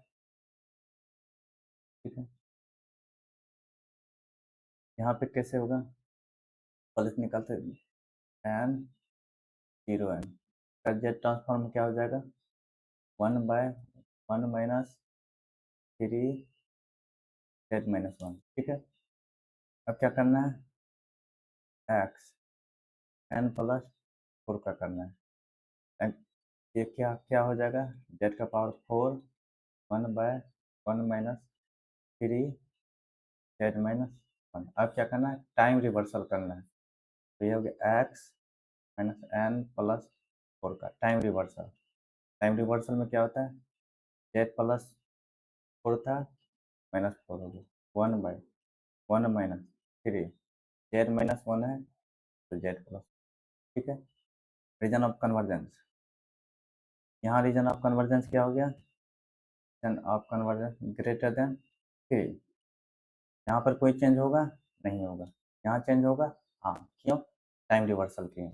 ठीक है। यहाँ पे कैसे होगा, पहले से निकालते एन 0 एन का जेड ट्रांसफॉर्म क्या हो जाएगा, 1/1 - 3 z-1, ठीक है। अब क्या करना है, एक्स n+4 का करना है। ये क्या क्या हो जाएगा, जेड का पावर 4 1/1 - 3 z-1। अब क्या करना है, टाइम रिवर्सल करना है। तो ये हो गया x-n+4 का टाइम रिवर्सल। टाइम रिवर्सल में क्या होता है, z+4 था, -4 हो गया, 1/1 - 3 z-1 है तो z+, ठीक है। रीजन ऑफ कन्वर्जेंस, यहाँ रीजन ऑफ कन्वर्जेंस क्या हो गया, region of convergence greater than 3। यहाँ पर कोई चेंज होगा, नहीं होगा, यहाँ चेंज होगा, हाँ, क्यों, टाइम रिवर्सल किए।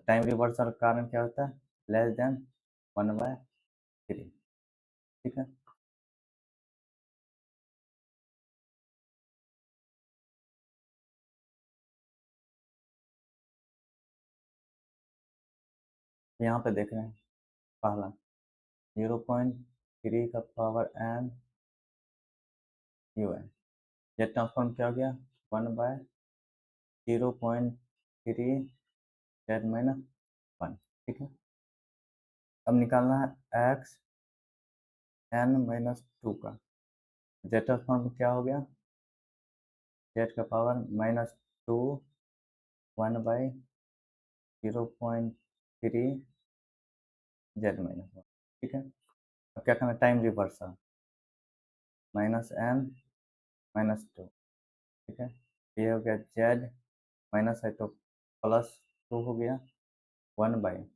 टाइम रिवर्सल का कारण क्या होता है, लेस देन 1/3, ठीक है। यहाँ पे देख रहे हैं, पहला 0.3 का पावर n यू है, ये ट्रांसफॉर्म क्या हो गया, 1/0.3 z-1, ठीक है। अब निकालना है x(n-2) का जेड ट्रांसफॉर्म क्या हो गया, जेड का पावर -2 1/0.3 z-1, ठीक है। अब क्या करना है, टाइम रिवर्सल, -n-2, ठीक है। ये हो गया जेड माइनस है तो +2 हो गया, 1/1 -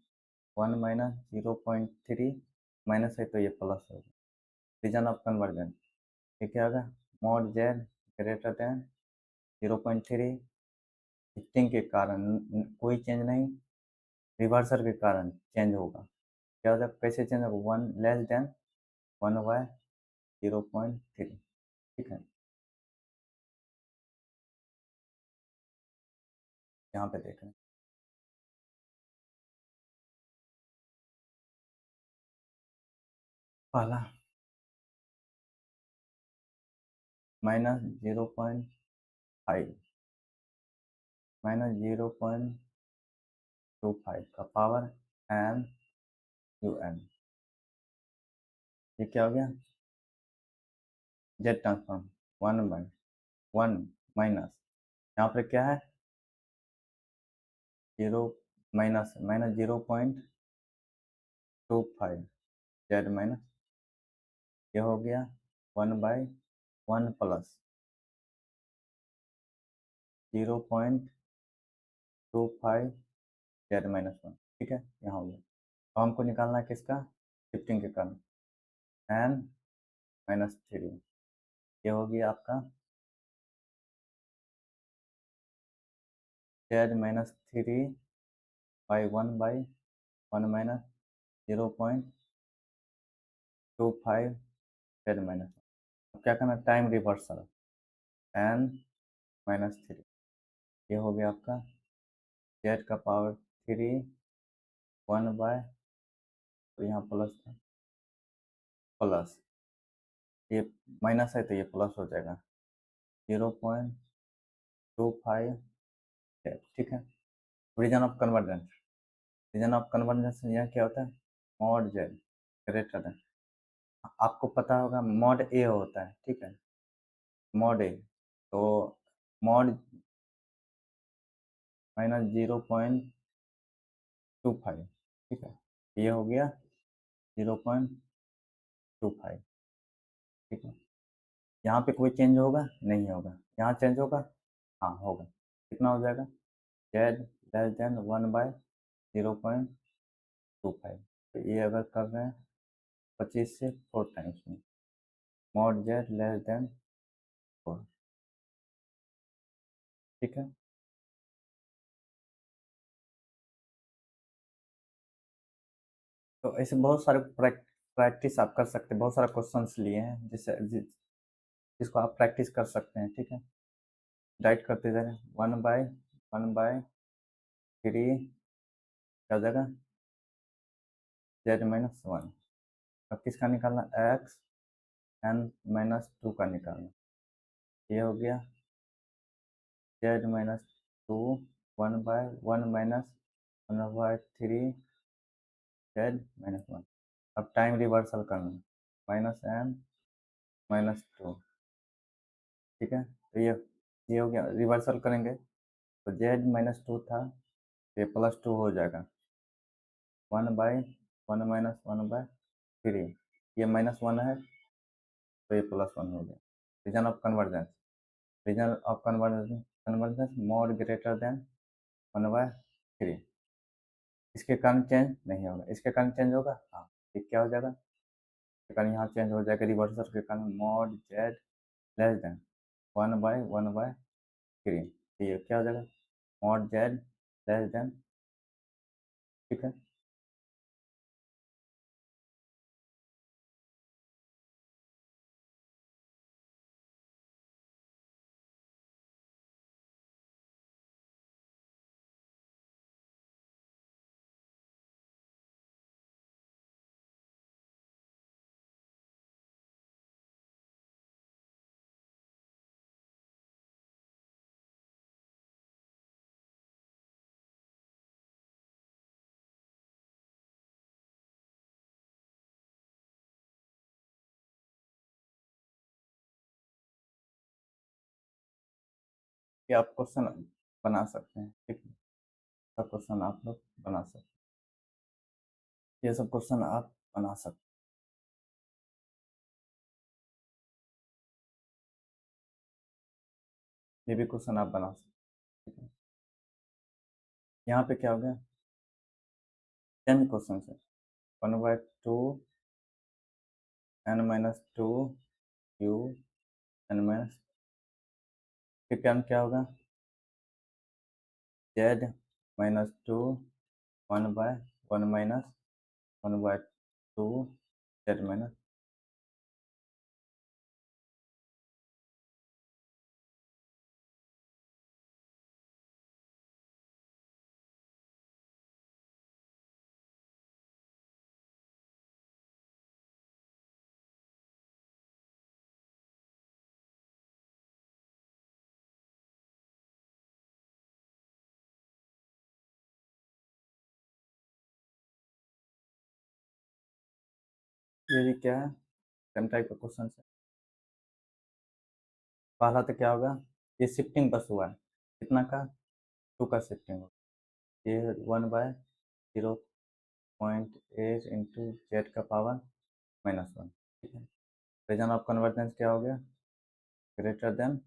0.3 माइनस है तो ये प्लस हो गया। रीजन ऑफ कन्वर्जेंस ये क्या होगा, mod z greater then 0.3, shifting के कारण कोई चेंज नहीं, रिवर्सल के कारण चेंज होगा। क्या होगा, कैसे चेंज होगा, 1 लेस देन 1/0.3, ठीक है। यहाँ पे देख रहे हैं, पहला -0.5 -0.25 का पावर n u n, ये क्या हो गया, जेड ट्रांसफॉर्म 1/1 माइनस, यहाँ पर क्या है, 0 माइनस -0.25 z-, ये हो गया 1/1 प्लस 0.25 z-1, ठीक है, यहाँ हो गया। तो हमको निकालना है किसका, शिफ्टिंग के कारण n-3, ये हो गया आपका z-3/1/(-0.25 z-1). क्या करना, टाइम रिवर्सल n-3, ये हो गया आपका जेड का पावर 3 1/, तो यहाँ प्लस था, प्लस ये माइनस है तो ये प्लस हो जाएगा 0.25, ठीक है। Region of convergence, region of convergence यह क्या होता है, मॉड जेड ग्रेटर देन, आपको पता होगा मॉड ए होता है, ठीक है, मॉड ए, तो मॉड -0.25, ठीक है, ये हो गया 0.25, ठीक है। यहाँ पे कोई चेंज होगा, नहीं होगा, यहाँ चेंज होगा, हाँ होगा, कितना हो जाएगा, जेड लेस देन 1/0.25, 25। तो ये अगर कर रहे हैं 25 से 4 टाइम्स में, मॉड जेड लेस देन 4। ठीक है, तो ऐसे बहुत सारे प्रैक्टिस आप कर सकते हैं, बहुत सारे क्वेश्चंस लिए हैं जिसको आप प्रैक्टिस कर सकते हैं। ठीक है, डाइट करते जा रहे हैं 1/3 क्या हो जाएगा, z-1। अब किसका निकालना, x n-2 का निकालना। ये हो गया z-2 1/1 z-1। अब टाइम रिवर्सल करना, -n-2। ठीक है, तो ये हो गया, रिवर्सल करेंगे तो z-2 था, ये +2 हो जाएगा, 1/1 - 1/3। ये -1 है तो ये +1 हो गया। Region of convergence, region of convergence mod greater than 1/3। इसके कारण चेंज नहीं होगा, इसके कारण चेंज होगा, हाँ। ये क्या हो जाएगा, इसके कारण यहाँ चेंज हो जाएगा, रिवर्सल के कारण मोड जेड लेस देन 1/1/3। ये क्या हो जाएगा, मोड जेड लेस देन। ठीक है, ये आप क्वेश्चन बना सकते हैं। ठीक है, सब क्वेश्चन आप लोग बना सकते हैं, ये सब क्वेश्चन आप बना सकते हैं, ये भी क्वेश्चन आप बना सकते हैं। ठीक है, यहाँ पे क्या हो गया, सेम क्वेश्चन है, 1/2 n-2 u n-, फिर क्या होगा, z-2 1/1 - 1/2 z-। ये भी क्या है, सेम टाइप का क्वेश्चन है। पहला तो क्या होगा, ये शिफ्टिंग बस हुआ है, कितना का, 2 का शिफ्टिंग होगा, ये 1/0.8 इंटू जेड का पावर -1। ठीक है, रीजन ऑफ कन्वर्जेंस क्या हो गया, ग्रेटर देन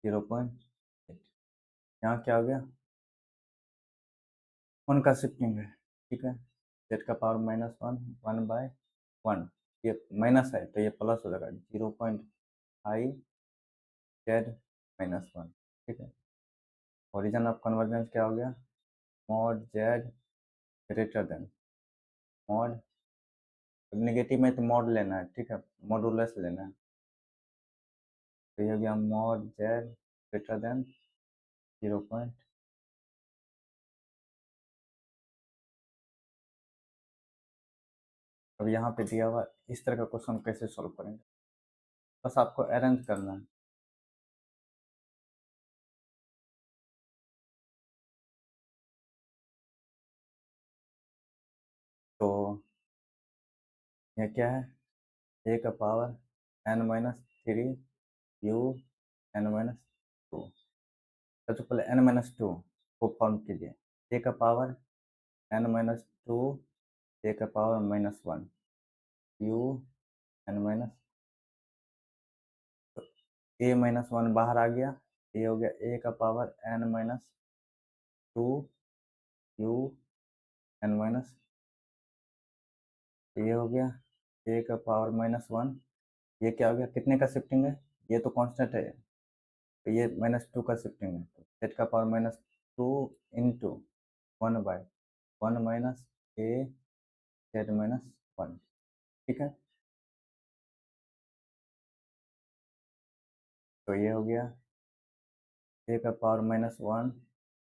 0.8। यहाँ क्या हो गया, 1 का शिफ्टिंग है। ठीक है, जेड का पावर -1, 1/1, ये माइनस है तो ये प्लस हो जाएगा, 0.5 z-1। ठीक है, ओरिजिन ऑफ कन्वर्जेंस क्या हो गया, mod z greater than mod, negative में तो मॉड लेना है। ठीक है, मॉडुलस लेना है, तो ये हो गया मॉड जेड ग्रेटर देन 0. अब यहाँ पे दिया हुआ इस तरह का क्वेश्चन कैसे सॉल्व करेंगे, बस आपको अरेंज करना है। तो यह क्या है, ए का पावर n-3 u n-2। सबसे पहले n-2 को फॉर्म कीजिए, ए का पावर n-2, ए का पावर -1 u n-, तो a-1 बाहर आ गया, ये हो गया ए का power n-2 u n minus, ये हो गया ए का पावर माइनस वन, ये क्या हो गया, कितने का शिफ्टिंग है, ये तो कांस्टेंट है, तो ये माइनस टू का शिफ्टिंग है, तो जेड का power minus two into one by one minus a z minus one, ठीक है। तो ये हो गया ए का power minus one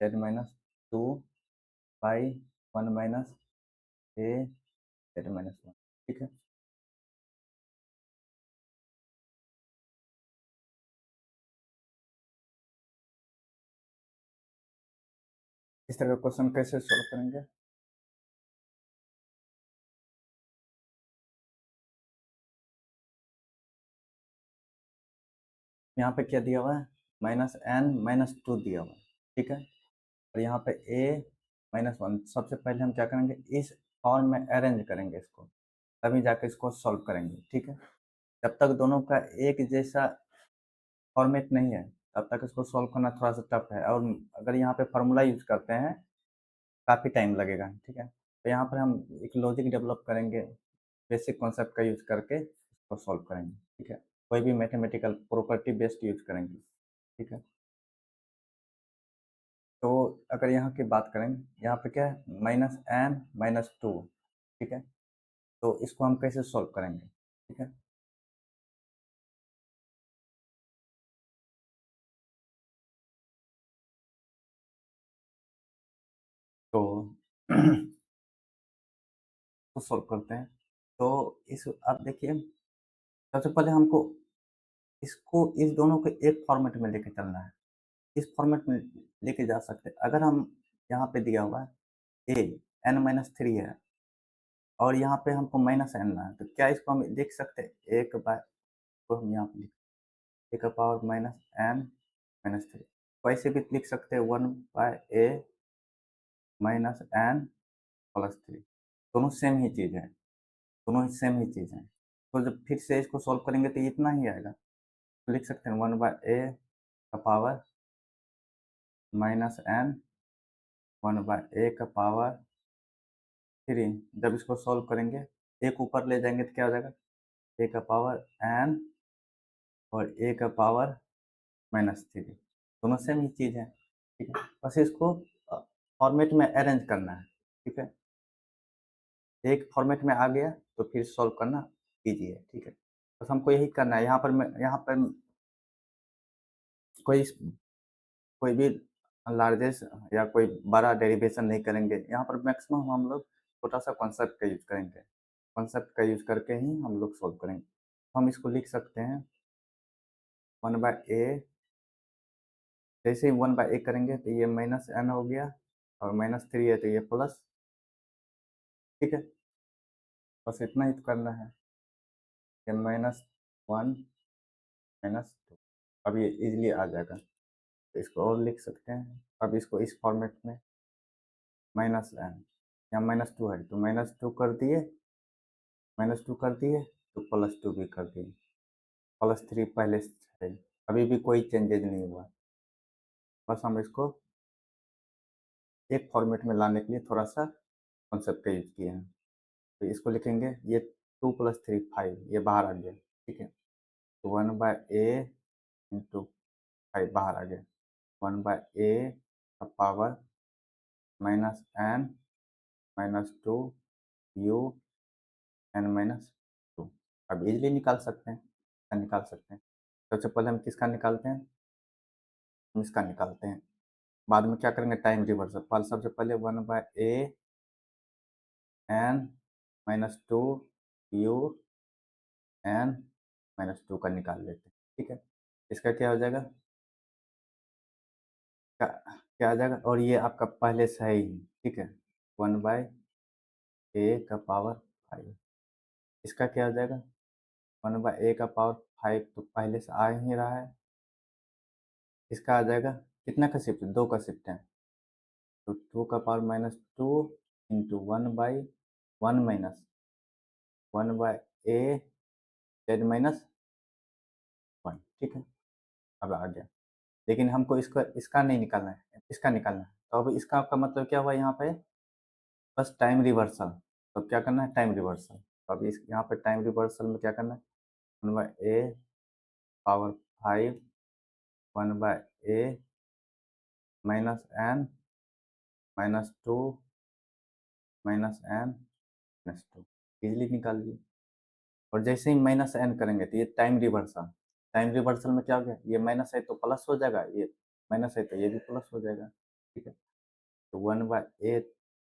Z minus two by one minus a z minus one, ठीक है। इस तरह का क्वेश्चन कैसे सॉल्व करेंगे? यहाँ पे क्या दिया हुआ है, माइनस एन माइनस टू दिया हुआ है, ठीक है। और यहाँ पे ए माइनस वन, सबसे पहले हम क्या करेंगे, इस फॉर्म में अरेंज करेंगे इसको, तभी जाके इसको सॉल्व करेंगे, ठीक है। जब तक दोनों का एक जैसा फॉर्मेट नहीं है तब तक इसको सॉल्व करना थोड़ा सा टफ है, और अगर यहाँ पे फार्मूला यूज करते हैं काफ़ी टाइम लगेगा, ठीक है। तो यहाँ पर हम एक लॉजिक डेवलप करेंगे, बेसिक कॉन्सेप्ट का यूज करके इसको सॉल्व करेंगे, ठीक है। कोई भी मैथमेटिकल प्रॉपर्टी बेस्ड यूज करेंगे, ठीक है। तो अगर यहाँ की बात करें, यहाँ पे क्या है, माइनस एन माइनस टू, ठीक है। तो इसको हम कैसे सॉल्व करेंगे, ठीक है। तो तो सॉल्व करते हैं। तो इस आप देखिए, सबसे पहले हमको इसको, इस दोनों को एक फॉर्मेट में लेके चलना है, इस फॉर्मेट में लेके जा सकते हैं। अगर हम यहाँ पे दिया हुआ है ए एन माइनस थ्री है, और यहाँ पे हमको माइनस एन है, तो क्या इसको हम लिख सकते हैं एक बाय, को हम यहाँ पे लिख ए का power minus N minus three, वैसे भी लिख सकते हैं one by a minus n plus three, दोनों सेम ही चीज़ है, दोनों ही सेम ही चीज़ है। तो जब फिर से इसको सॉल्व करेंगे तो इतना ही आएगा, तो लिख सकते हैं वन बाय ए का power minus n one by a का पावर थ्री। जब इसको सॉल्व करेंगे एक ऊपर ले जाएंगे तो क्या हो जाएगा, ए का पावर एन और ए का पावर माइनस थ्री, दोनों सेम ही चीज़ है, ठीक है। बस इसको फॉर्मेट में अरेंज करना है, ठीक है। एक फॉर्मेट में आ गया तो फिर सॉल्व करना ईजी है, ठीक है। बस हमको यही करना है, यहाँ पर कोई कोई भी लार्जेस्ट या कोई बड़ा डेरिवेशन नहीं करेंगे, यहाँ पर मैक्सिमम हम लोग छोटा सा कॉन्सेप्ट का यूज करेंगे, कॉन्सेप्ट का यूज करके ही हम लोग सॉल्व करेंगे। हम इसको लिख सकते हैं वन बाय ए, जैसे ही वन बाय ए करेंगे तो ये माइनस एन हो गया, और माइनस थ्री है तो ये प्लस, ठीक है। बस इतना ही तो करना है, ये माइनस वन माइनस टू, अब ये इजीली आ जाएगा। तो इसको और लिख सकते हैं, अब इसको इस फॉर्मेट में माइनस एन, यहाँ माइनस टू है तो माइनस टू कर दिए, माइनस टू कर दिए तो प्लस टू भी कर दिए, प्लस थ्री पहले से है, अभी भी कोई चेंजेज नहीं हुआ। बस हम इसको एक फॉर्मेट में लाने के लिए थोड़ा सा कॉन्सेप्ट का यूज किए हैं। तो इसको लिखेंगे, ये टू प्लस थ्री फाइव, ये बाहर आ गया, ठीक है। तो one by a into five बाहर आ गया, वन बाय ए का power minus N minus two u n minus two. अब इजिली निकाल सकते हैं, निकाल सकते हैं। सबसे पहले हम किसका निकालते हैं, हम इसका निकालते हैं, बाद में क्या करेंगे टाइम रिवर्सल। पहले सबसे पहले one by a n minus two u n minus two का निकाल लेते हैं, ठीक है। इसका क्या हो जाएगा, क्या क्या आ जाएगा, और ये आपका पहले से है ही, ठीक है, वन बाय ए का पावर फाइव। इसका क्या हो जाएगा, वन बाय ए का पावर फाइव तो पहले से आ ही रहा है, इसका आ जाएगा कितना का शिफ्ट, दो का शिफ्ट है, तो टू का power minus two into one by A z minus one, ठीक है। अब आ गया, लेकिन हमको इसका इसका नहीं निकालना है, इसका निकालना है। तो अब इसका आपका मतलब क्या हुआ यहाँ पे, प्लस टाइम रिवर्सल। तो क्या करना है, टाइम रिवर्सल। तो अभी इस यहाँ पे टाइम रिवर्सल में क्या करना है, 1/a⁵ 1/a -n -2 -n -2 easily निकाल लिए। और जैसे ही -n करेंगे तो ये टाइम रिवर्सल, टाइम रिवर्सल में क्या हो गया, ये माइनस है तो प्लस हो जाएगा, ये माइनस है तो ये भी प्लस हो जाएगा। ठीक है, तो 1/a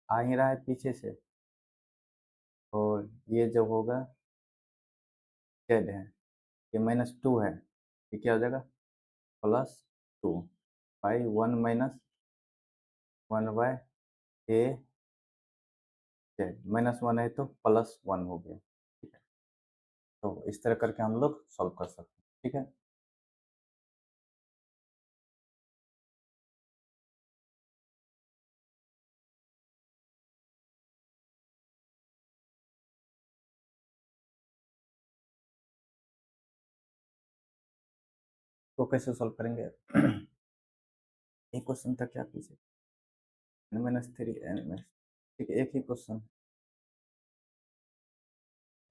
आ ही रहा है पीछे से, और ये जो होगा जेड है, ये -2 है, ये क्या हो जाएगा, +2 बाई 1 - 1/a जेड, -1 है तो +1 हो गया। ठीक है, तो इस तरह करके हम लोग सॉल्व कर सकते हैं। ठीक है, तो कैसे सॉल्व करेंगे? एक क्वेश्चन था, क्या पूछे, n-3 n-, ठीक है, एक ही क्वेश्चन,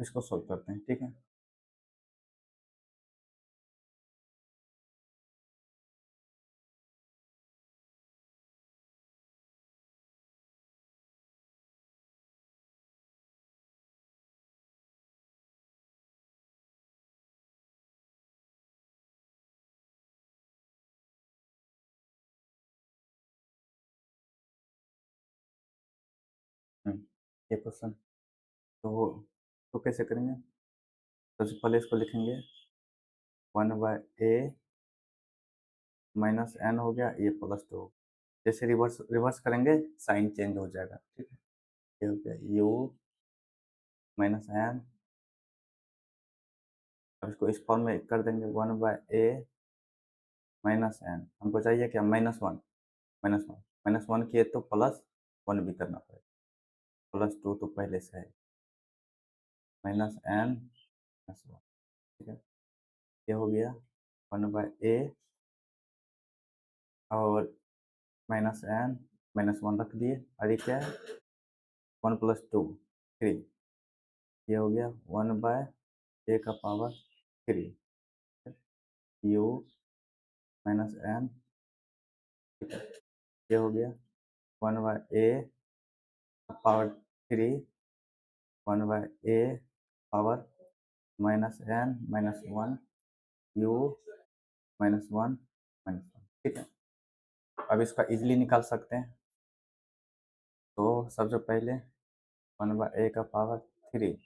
इसको सॉल्व करते हैं। ठीक है, ये क्वेश्चन तो कैसे करेंगे, सबसे पहले इसको लिखेंगे 1/a -n हो गया, ये +2, जैसे रिवर्स रिवर्स करेंगे साइन चेंज हो जाएगा। ठीक है, ये हो गया u -n, अब इसको इस फॉर्म में कर देंगे 1/a -n, हमको चाहिए क्या, -1 -1 -1 किए तो +1 भी करना पड़ेगा, +2 तो पहले से है, -n -1। ठीक है, ये हो गया 1/a और -n -1 रख दिए, और ये क्या है, 1 + 2 3, ये हो गया 1/a⁵ u -n, ये हो गया 1/a⁵ 1/a⁻n-1 u -1 -1। ठीक है, अब इसका इजीली निकाल सकते हैं। तो सबसे पहले 1/a⁵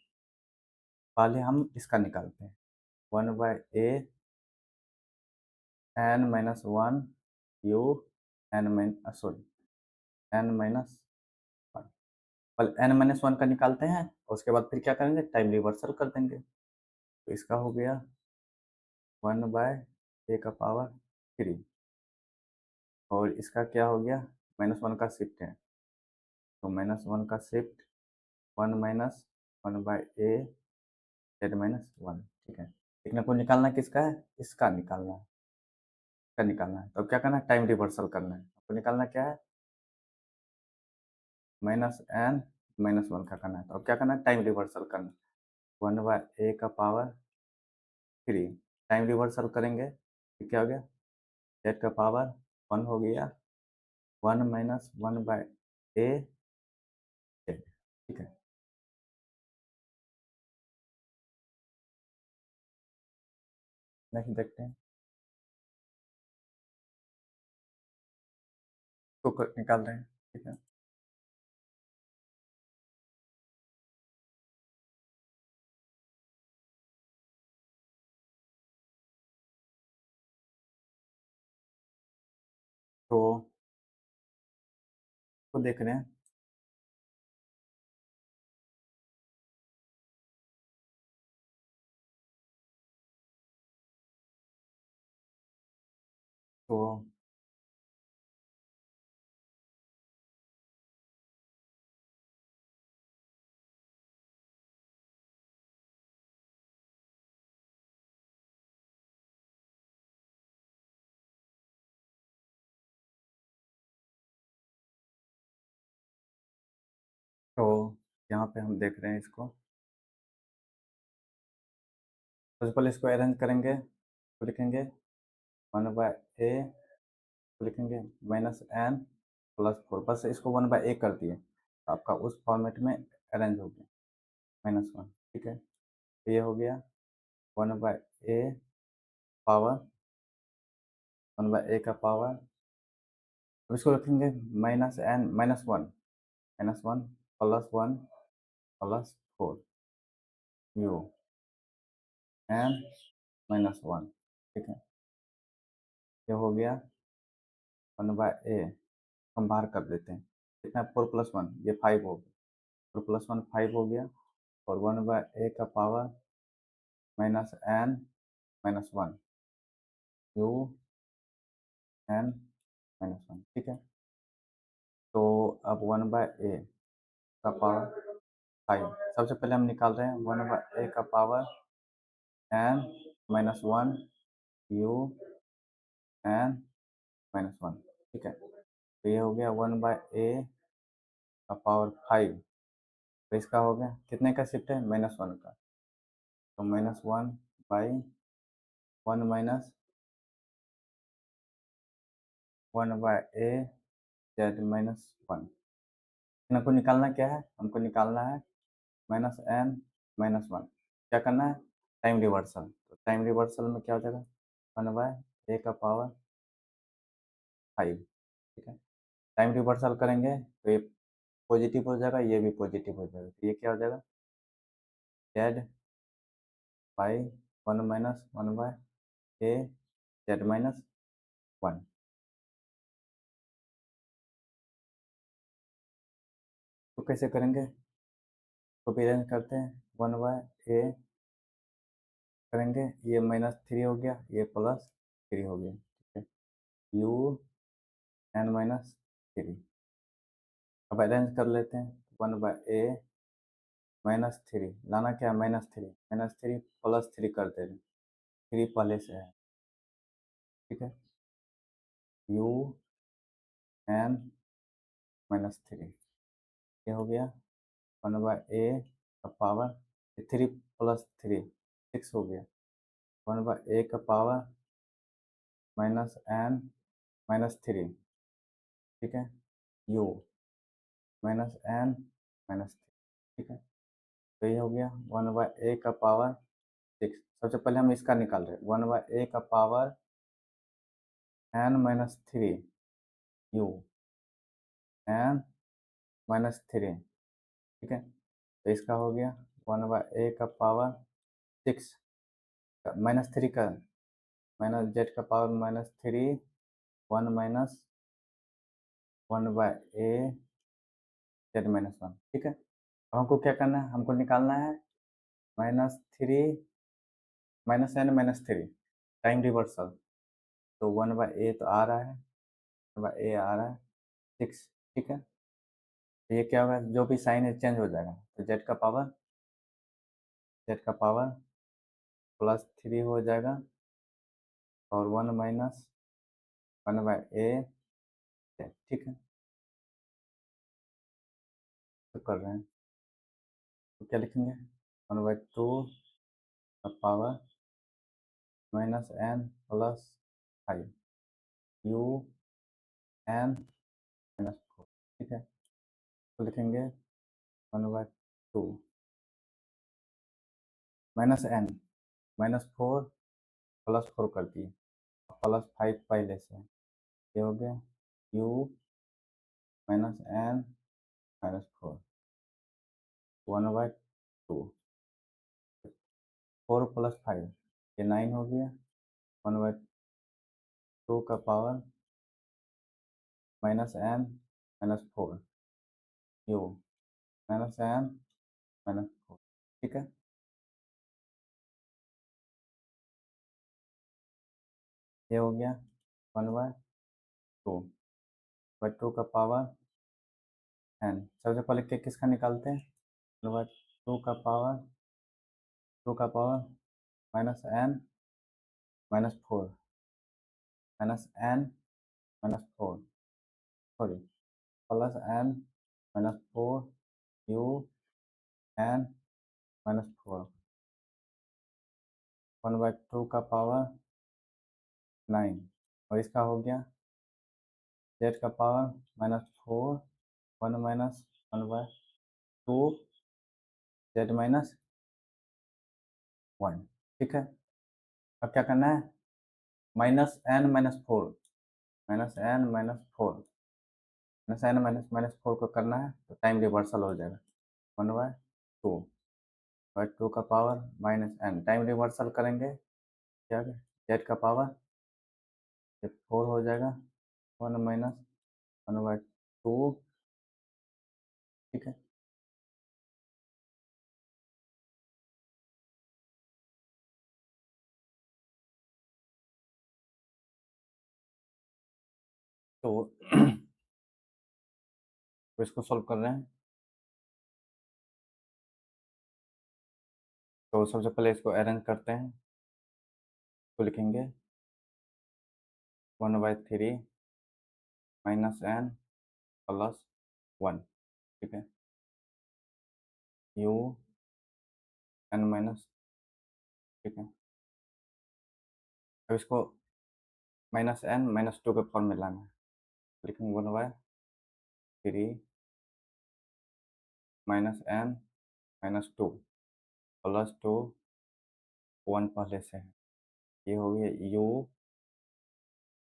पहले हम इसका निकालते हैं, 1/n-1 u n-1, पहले n-1 का निकालते हैं, और उसके बाद फिर क्या करेंगे, टाइम रिवर्सल कर देंगे। तो इसका हो गया 1/a⁵, और इसका क्या हो गया, -1 का शिफ्ट है, तो -1 का शिफ्ट 1 - 1/a z-1। ठीक है, इतना को निकालना किसका है, इसका निकालना है, इसका निकालना है। तो क्या करना है, टाइम रिवर्सल करना है, तो निकालना क्या है, -n-1 का करना है। तो अब क्या करना है, टाइम रिवर्सल करना है, 1/a⁵ टाइम रिवर्सल करेंगे तो क्या हो गया, z⁻1 हो गया 1 - 1/a z। ठीक है, नेक्स्ट देखते हैं, तो निकाल रहे हैं। ठीक है, तो देख रहे हैं, तो यहाँ पे हम देख रहे हैं इसको। सबसे पहले इसको अरेंज करेंगे तो लिखेंगे 1/a, तो लिखेंगे -n+4, बस इसको 1/a कर दिए तो आपका उस फॉर्मेट में अरेंज हो गया -1। ठीक है, तो ये हो गया 1/a पावर 1/a का पावर। अब इसको रखेंगे -n -1 +1 + 4 u n-1। ठीक है, ये हो गया 1/a। हम बाहर कर देते हैं, कितना 4+1, ये 5 हो गया, 4+1 5 हो गया, और 1/a का पावर -n-1 u n-1। ठीक है, तो अब 1/a का पावर 5, सबसे पहले हम निकाल रहे हैं 1/a का पावर n-1 u n-1। ठीक है, तो ये हो गया 1/a का पावर 5, तो इसका हो गया कितने का शिफ्ट है, -1 का, तो -1/1 माइनस 1/a z-1। इनको निकालना क्या है, हमको निकालना है -n-1। क्या करना है, टाइम रिवर्सल। तो टाइम रिवर्सल में क्या हो जाएगा, 1/a का पावर 5। ठीक है, टाइम रिवर्सल करेंगे तो ये पॉजिटिव हो जाएगा, ये भी पॉजिटिव हो जाएगा, तो ये क्या हो जाएगा, z/1 माइनस 1/a z-1। तो कैसे करेंगे, तो अरेंज करते हैं, 1/a करेंगे, ये -3 हो गया, ये +3 हो गया। ठीक है, u n-3। अब अरेंज कर लेते हैं, 1/a -3 लाना, क्या -3 +3 कर दे रहे, 3 पहले से है। ठीक है, u n-3, ये हो गया 1/a का पावर 3 + 3 6 हो गया, 1/a का पावर -n-3। ठीक है, u -n-3। ठीक है, तो ये हो गया 1/a का पावर 6। सबसे पहले हम इसका निकाल रहे हैं, 1/a का पावर n-3 u n-3। ठीक है, तो इसका हो गया 1/a का पावर 6 -3 का -z का पावर -3 1 माइनस 1/a z-1। ठीक है, अब हमको क्या करना है, हमको निकालना है -3 -n-3 टाइम रिवर्सल। तो 1/a तो आ रहा है, 1/a आ रहा है 6। ठीक है, तो ये क्या होगा, जो भी साइन है चेंज हो जाएगा, तो z का पावर +3 हो जाएगा, और 1 माइनस 1/a। ठीक है, तो कर रहे हैं, तो क्या लिखेंगे, 1/2 का पावर -n+5 u n-4। ठीक है, तो लिखेंगे 1/2 -n -4 +4 कर दिए, +5 पहले से है। ये हो गया u -n-4 1/2, 4 + 5 ये 9 हो गया, 1/2 का पावर -n-4 u -n-4। ठीक है, ये हो गया 1/2 का पावर n। सबसे पहले किसका निकालते हैं, 1/2 का पावर -n-4 -n-4 sorry +n-4 u n minus 4, 1/2 का पावर 9, और इसका हो गया जेड का पावर -4, 1 माइनस 1/2 जेड माइनस 1। ठीक है, अब क्या करना है, -n-4, -n-4 को करना है तो टाइम रिवर्सल हो जाएगा, 1/2 का पावर -n, टाइम रिवर्सल करेंगे क्या, जेड का पावर 4 हो जाएगा, 1 माइनस 1/2। ठीक है, तो तो इसको सॉल्व कर रहे हैं, तो सबसे पहले इसको अरेंज करते हैं, तो लिखेंगे 1/3 -n + 1। ठीक है, u n माइनस, ठीक है, अब इसको -n-2 के फॉर्म में लाना है, लिखेंगे 1/3 -n-2 + 2, 1 पहले से है, ये हो गया u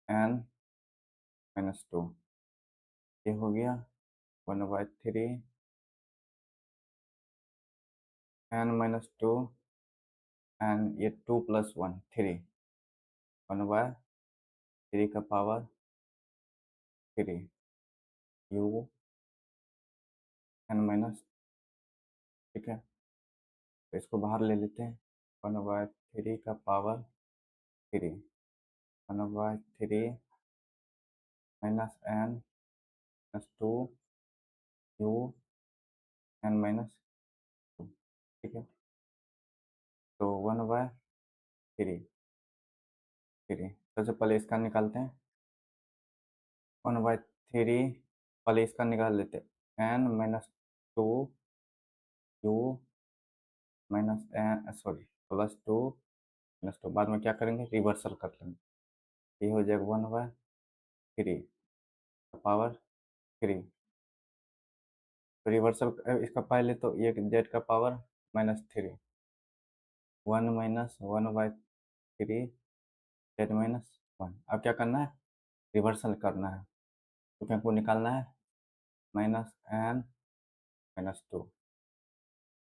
n-2, ये हो गया 1/3 n-2, एंड ये 2 + 1 3, 1/3 का पावर 3, u n-, ठीक है, तो इसको बाहर ले लेते हैं, 1/3 का पावर 3, 1/3 -n-2 u n-2। ठीक है, तो 1/3 3, सबसे पहले इसका निकालते हैं, 1/3 पहले इसका निकाल लेते हैं, n-2 u सॉरी +2 बाद में क्या करेंगे, रिवर्सल कर लेंगे, ये हो जाएगा 1/3 पावर 3, तो रिवर्सल इसका पहले तो ये जेड का पावर -3, 1 माइनस 1/3 जेड -1। अब क्या करना है, रिवर्सल करना है, क्योंकि हमको निकालना है -n-2,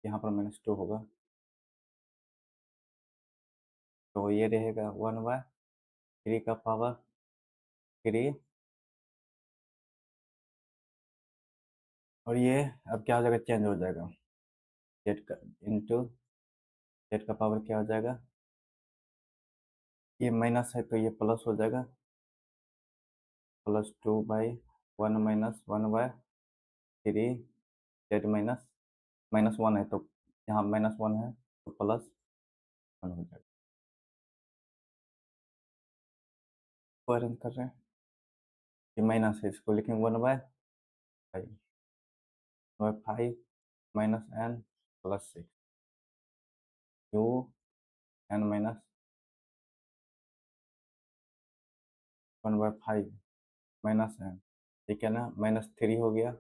यहाँ पर -2 होगा, तो ये रहेगा 1/3 का पावर 3, और ये अब क्या हो जाएगा, चेंज हो जाएगा, जेड का इंटू जेड का पावर क्या हो जाएगा, ये माइनस है तो ये प्लस हो जाएगा, +2/1 माइनस 1/3 जेड -1 है, तो यहाँ -1 है तो +1 हो जाएगा, तो अरेंज कर रहे हैं, ये माइनस है, इसको लिखेंगे 1/5, 5 -n + 6 u n-, 1/5 -n, ठीक है ना, -3 हो गया,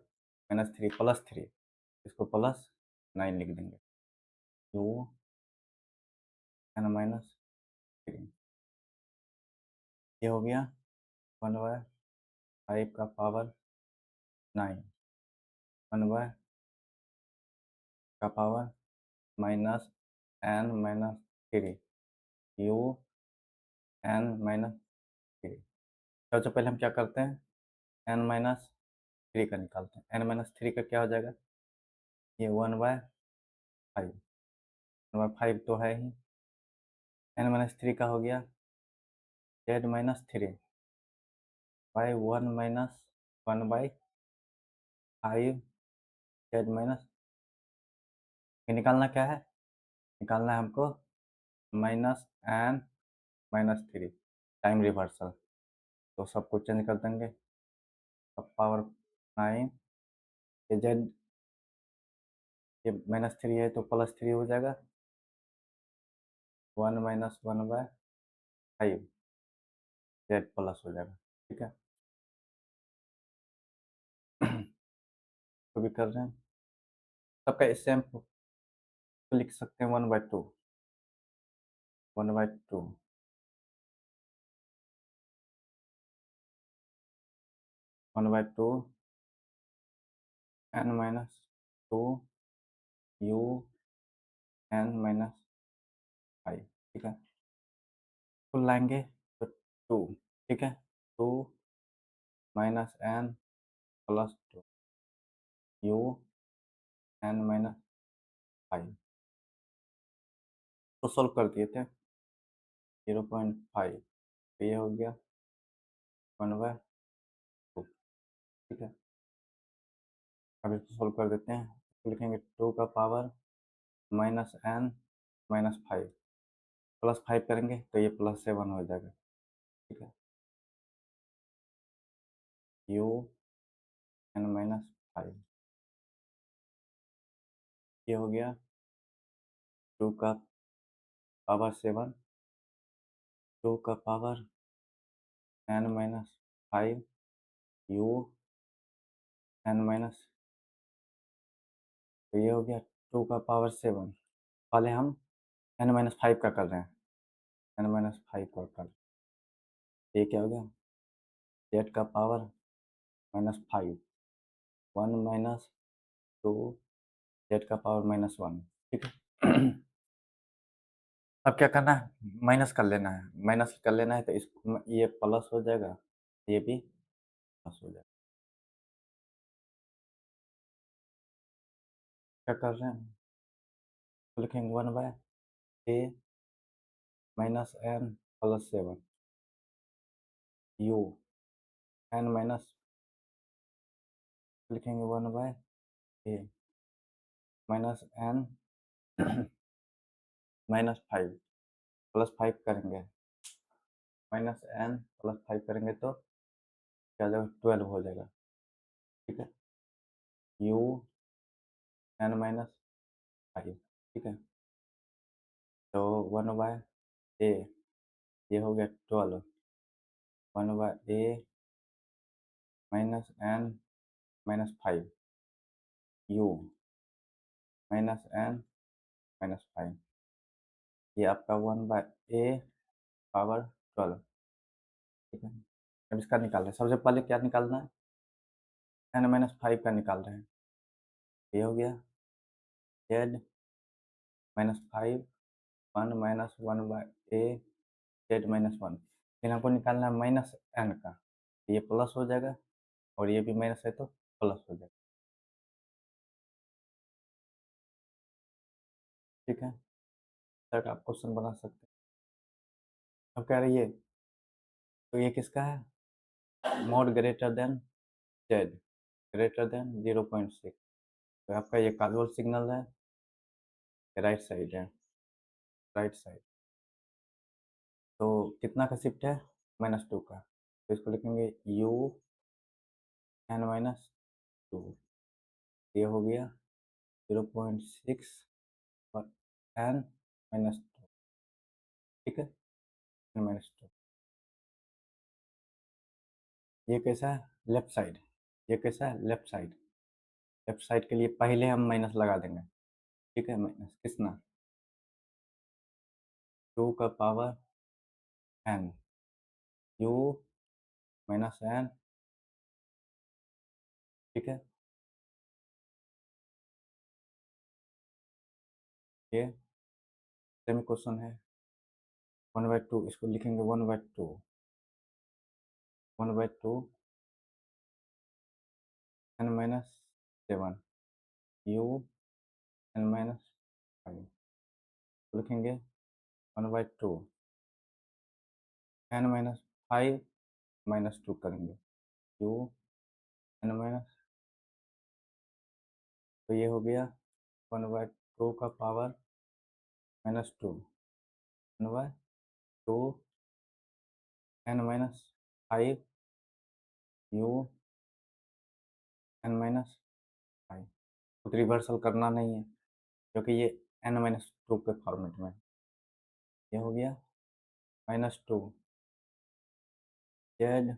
-3 +3, इसको +9 लिख देंगे, u n-3, ये हो गया 1/5 का पावर 9, 1/, का पावर -n-3 u n-3। सबसे पहले हम क्या करते हैं, n-3 का निकालते हैं, n-3 का क्या हो जाएगा, ये 1/5, 1/5 तो है ही, n-3 का हो गया z-3 बाई 1 माइनस 1/5 z-, निकालना क्या है, निकालना है हमको -n-3 टाइम रिवर्सल, तो सब कुछ चेंज कर देंगे, अब पावर 9, जेड ये -3 है तो +3 हो जाएगा, 1 माइनस 1/5 जेड प्लस हो जाएगा, ठीक है। तो भी कर रहे हैं, सबका सेम तो लिख सकते हैं 1/2, 1/2, 1/2 n-2 u n-5, ठीक है। तो लाएंगे तो 2, ठीक है, 2 minus n plus 2 u n-5 तो सॉल्व कर दिए थे, 0.5, तो ये हो गया 1/2, ठीक है। अब इसको सॉल्व कर देते हैं, तो लिखेंगे 2 का पावर -n-5 +5 करेंगे तो ये +7 हो जाएगा, ठीक है। u n-5 ये हो गया 2 का पावर 7, 2 का पावर n-5 u n-, तो ये हो गया 2 का पावर 7। पहले हम n-5 का कर रहे हैं, n-5 का कर, ये क्या हो गया, z का पावर -5, 1 माइनस 2 z का पावर -1, ठीक है। अब क्या करना है, माइनस कर लेना है, माइनस कर लेना है तो इस ये प्लस हो जाएगा, ये भी प्लस हो जाएगा। क्या कर रहे हैं, तो लिखेंगे 1/a minus n plus 7 u n minus, लिखेंगे 1/a माइनस n -5 +5 करेंगे, -n+5 करेंगे तो क्या हो जाएगा, 12 हो जाएगा, ठीक है। u n-5, ठीक है। तो 1/a ये हो गया 12, 1/a minus n -5 u -n-5, ये आपका 1/a पावर 12, ठीक है। अब इसका निकाल रहे हैं, सबसे पहले क्या निकालना है, n-5 का निकाल रहे हैं, ये हो गया z -5 1 माइनस 1/a z-1, फिर हमको निकालना है माइनस n का, ये प्लस हो जाएगा और ये भी माइनस है तो प्लस हो जाएगा, ठीक है। तक आप क्वेश्चन बना सकते हैं। अब कह रही है तो ये किसका है, mode greater then Z greater then 0.6, तो आपका ये काल्वोल सिग्नल है, राइट साइड है, राइट साइड। तो कितना का शिफ्ट है, -2 का, तो इसको लिखेंगे u n-2, ये हो गया 0.6 और n-2, ठीक है, n-2। ये कैसा है, लेफ्ट साइड, ये कैसा है, लेफ्ट साइड, लेफ्ट साइड के लिए पहले हम माइनस लगा देंगे, ठीक है। माइनस कितना, 2 का पावर n u -n, ठीक है। ये सेमी क्वेश्चन है, 1/2 इसको लिखेंगे 1/2, 1/2 n-7 u n-5, तो लिखेंगे 1/2 n-5 -2 करेंगे u n-, तो ये हो गया 1/2 का पावर -2, 1/2 n-5 u n-5, कुछ रिवर्सल करना नहीं है क्योंकि ये n-2 के फॉर्मेट में है। ये हो गया -2 जेड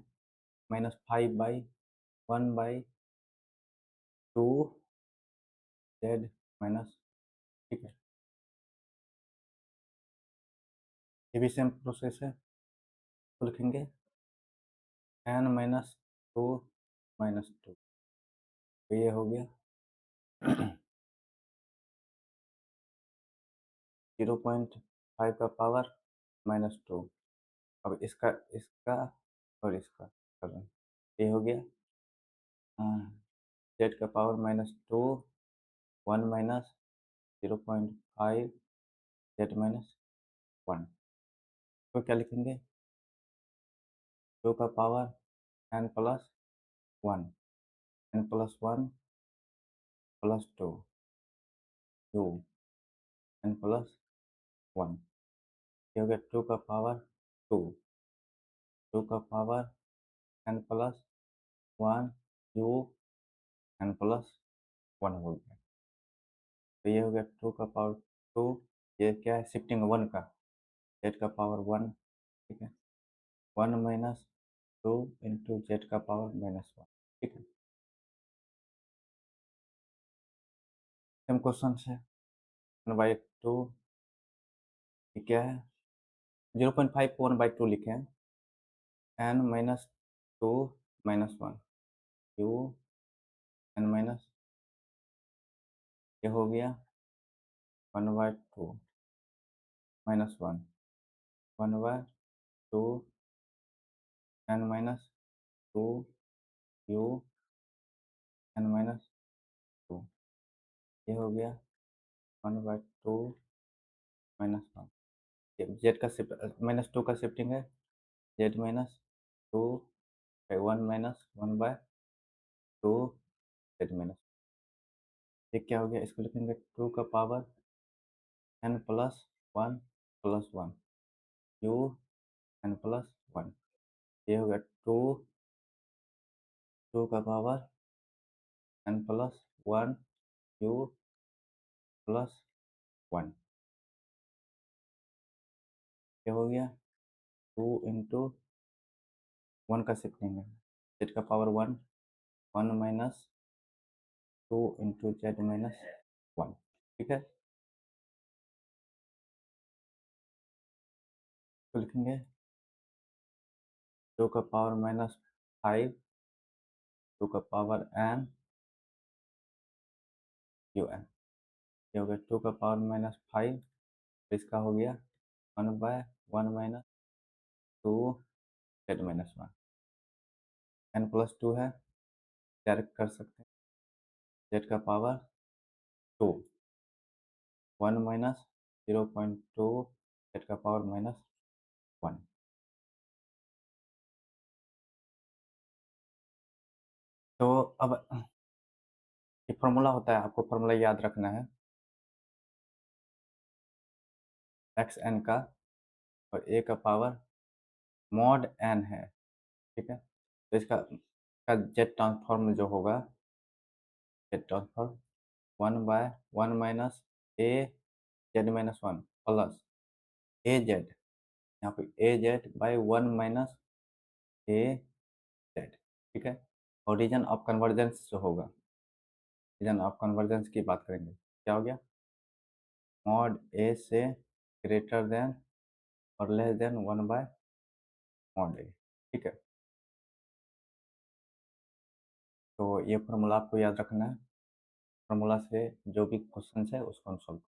-5/1/2 जेड माइनस, ठीक है। ये भी सेम प्रोसेस है, तो लिखेंगे n-2 तो ये हो गया 0.5 का पावर -2। अब इसका इसका और इसका कर रहे हैं। ये हो गया जेड का पावर -2 1 माइनस 0.5 जेड माइनस 1। तो क्या लिखेंगे 2 का पावर n+1 n+1 +2 2 n+1। ये हो गया 2 का पावर 2 2 का पावर n+1 u n+1 हो गया। तो ये हो गया 2 का पावर 2, ये क्या है शिफ्टिंग 1 का, जेड का पावर 1, ठीक है। 1 माइनस 2 इंटू जेड का पावर -1, ठीक है। सेम क्वेश्चन है 1/2, ये क्या है 0.5 को 1/2 लिखे हैं n-2 -1 u n-, ये हो गया 1/2 -1 1/2 n-2 u n-2, ये हो गया 1/2 -1। जेड का शिफ्ट -2 का शिफ्टिंग है जेड -2 1 -1/2 जेड माइनस, ये क्या हो गया इसको लिखेंगे 2 का पावर n+1 u n+1। ये हो गया 2 का पावर n+1 u +1। ये हो गया 2 इंटू 1 का शिफ्टिंग है जेड का पावर 1 1 माइनस 2 इंटू जेड -1, ठीक है। तो लिखेंगे 2 का पावर -5 2 का पावर n u n, ये हो गया 2 का पावर -5, इसका हो गया 1/1 माइनस 2 जेड -1, n+2 है डायरेक्ट कर सकते हैं जेड का पावर 2 1 माइनस 0.2 जेड का पावर -1। तो अब ये फॉर्मूला होता है, आपको फॉर्मूला याद रखना है एक्स एन का, और ए का पावर मॉड एन है, ठीक है। तो इसका जेड ट्रांसफॉर्म जो होगा z transform 1/1 minus a z -1 plus a z, यहाँ पे a z by 1 minus a z, ठीक है। और रीजन ऑफ कन्वर्जेंस जो होगा, रीजन ऑफ कन्वर्जेंस की बात करेंगे, क्या हो गया मॉड ए से ग्रेटर देन और लेस देन 1/मॉड ए, ठीक है। तो ये फॉर्मूला आपको याद रखना है, फॉर्मूला से जो भी क्वेश्चन है उसको हम सॉल्व।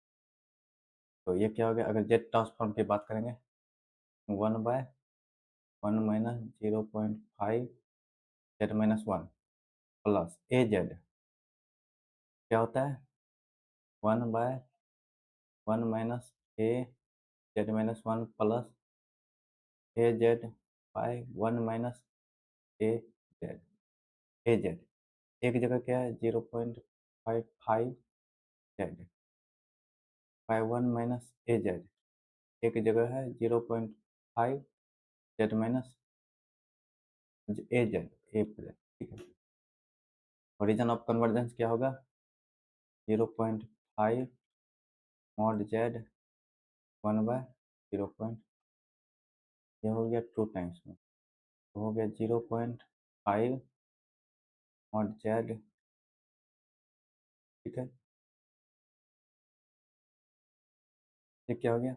तो ये क्या हो गया अगर जेड ट्रांसफॉर्म की बात करेंगे 1/1 minus 0.5 z plus a z क्या होता है 1/1 minus a z plus a z by 1 minus a z. A z एक जगह क्या है 0.55 z by 1 minus a z, एक जगह है 0.5 z minus a z a plus, ठीक है। ओरिजिन ऑफ कन्वर्जेंस क्या होगा 0.5 मॉड जेड 1/0. ये हो गया 2 टाइम्स में, तो हो गया 0.5 मॉड जेड, ठीक है। ये क्या हो गया,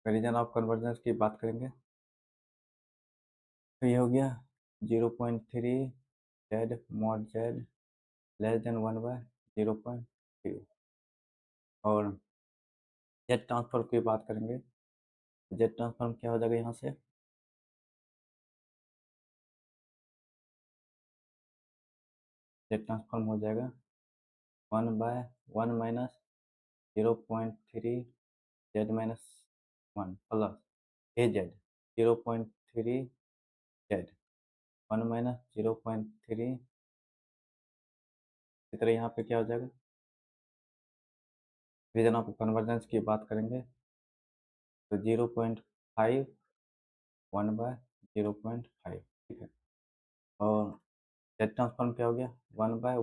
रीजन ऑफ कन्वर्जेंस की बात करेंगे तो ये हो गया 0.3 Z mod Z less then 1/0.3। और जेड ट्रांसफॉर्म की बात करेंगे, जेड ट्रांसफॉर्म क्या हो जाएगा, यहाँ से जेड ट्रांसफॉर्म हो जाएगा 1/1 - 0.3 Z minus 1 plus a Z 0.3 Z 1 - 0.3। इस तरह यहाँ पे क्या हो जाएगा, रीजन ऑफ कन्वर्जेंस की बात करेंगे तो 0.5 1/0.5, ठीक है। और जेड ट्रांसफॉर्म क्या हो गया, 1/1 -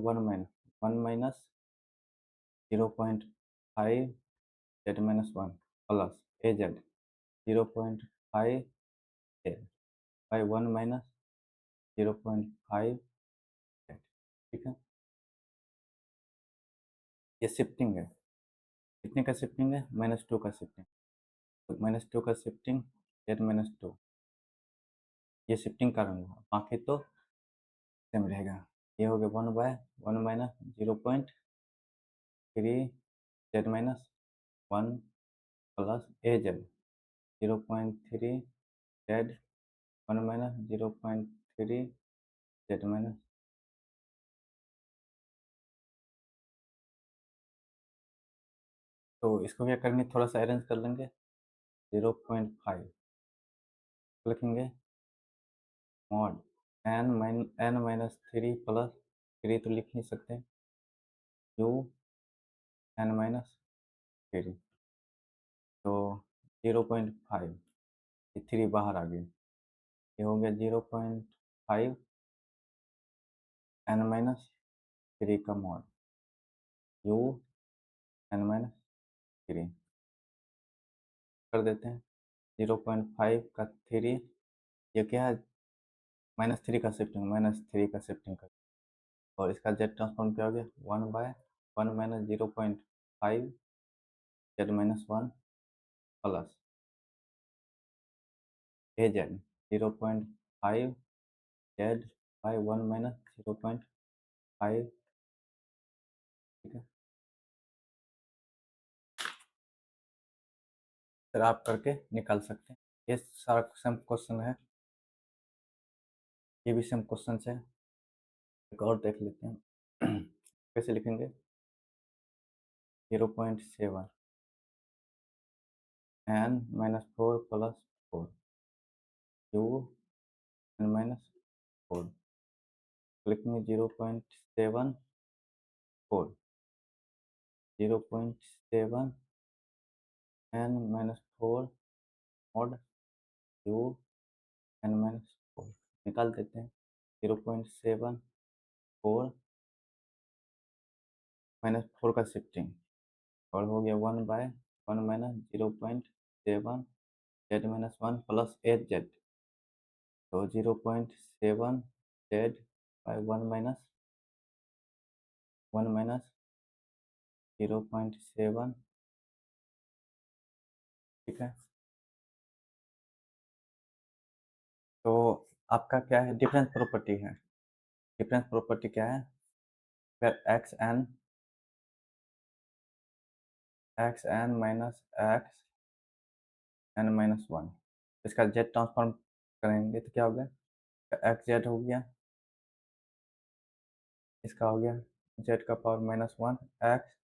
1 - 0.5 z minus 1 plus a Z 0.5 Z by 1 - 0.5 Z, ठीक है। ये शिफ्टिंग है, कितने का शिफ्टिंग है, -2 का शिफ्टिंग, तो -2 का शिफ्टिंग z-2, ये शिफ्टिंग कारण हुआ, बाकी तो सेम रहेगा। ये हो गया 1/1 - 0.3 z-1 plus a Z 0.3 Z 1 - 0.3 Z minus. तो इसको क्या करेंगे, थोड़ा सा अरेंज कर लेंगे, 0.5 लिखेंगे मॉड n-3 प्लस 3 तो लिख नहीं सकते, u n-3, तो 0.5, ये 3 बाहर आ गई, ये हो गया 0.5 n-3 का मॉड u n-3 कर देते हैं, 0.5 का 3, ये क्या है, -3 का शिफ्टिंग, -3 का शिफ्टिंग कर, और इसका जेड ट्रांसफॉर्म क्या हो गया, 1/1 - 0.5 z-1 plus a Z 0.5 Z by 1 - 0.5, ठीक है। फिर आप करके निकाल सकते हैं, ये सारा सेम क्वेश्चन है, ये भी सेम क्वेश्चन है। एक और देख लेते हैं कैसे लिखेंगे, 0.7 n-4 प्लस 4 u n-4, लिखेंगे 0.7 4 0.7 n-4 मॉड u n-4 निकाल देते हैं, 0.74 -4 का शिफ्टिंग, और हो गया 1/1 - 0.7 z-1 प्लस 8 जेड, तो 0.7 जेड बाई 1 - 0.7, ठीक है। तो आपका क्या है, डिफरेंस प्रॉपर्टी है, डिफरेंस प्रॉपर्टी क्या है, फिर xn माइनस x n-1, इसका जेड ट्रांसफॉर्म करेंगे तो क्या हो गया, एक्स जेड हो गया, इसका हो गया जेड का पावर -1 एक्स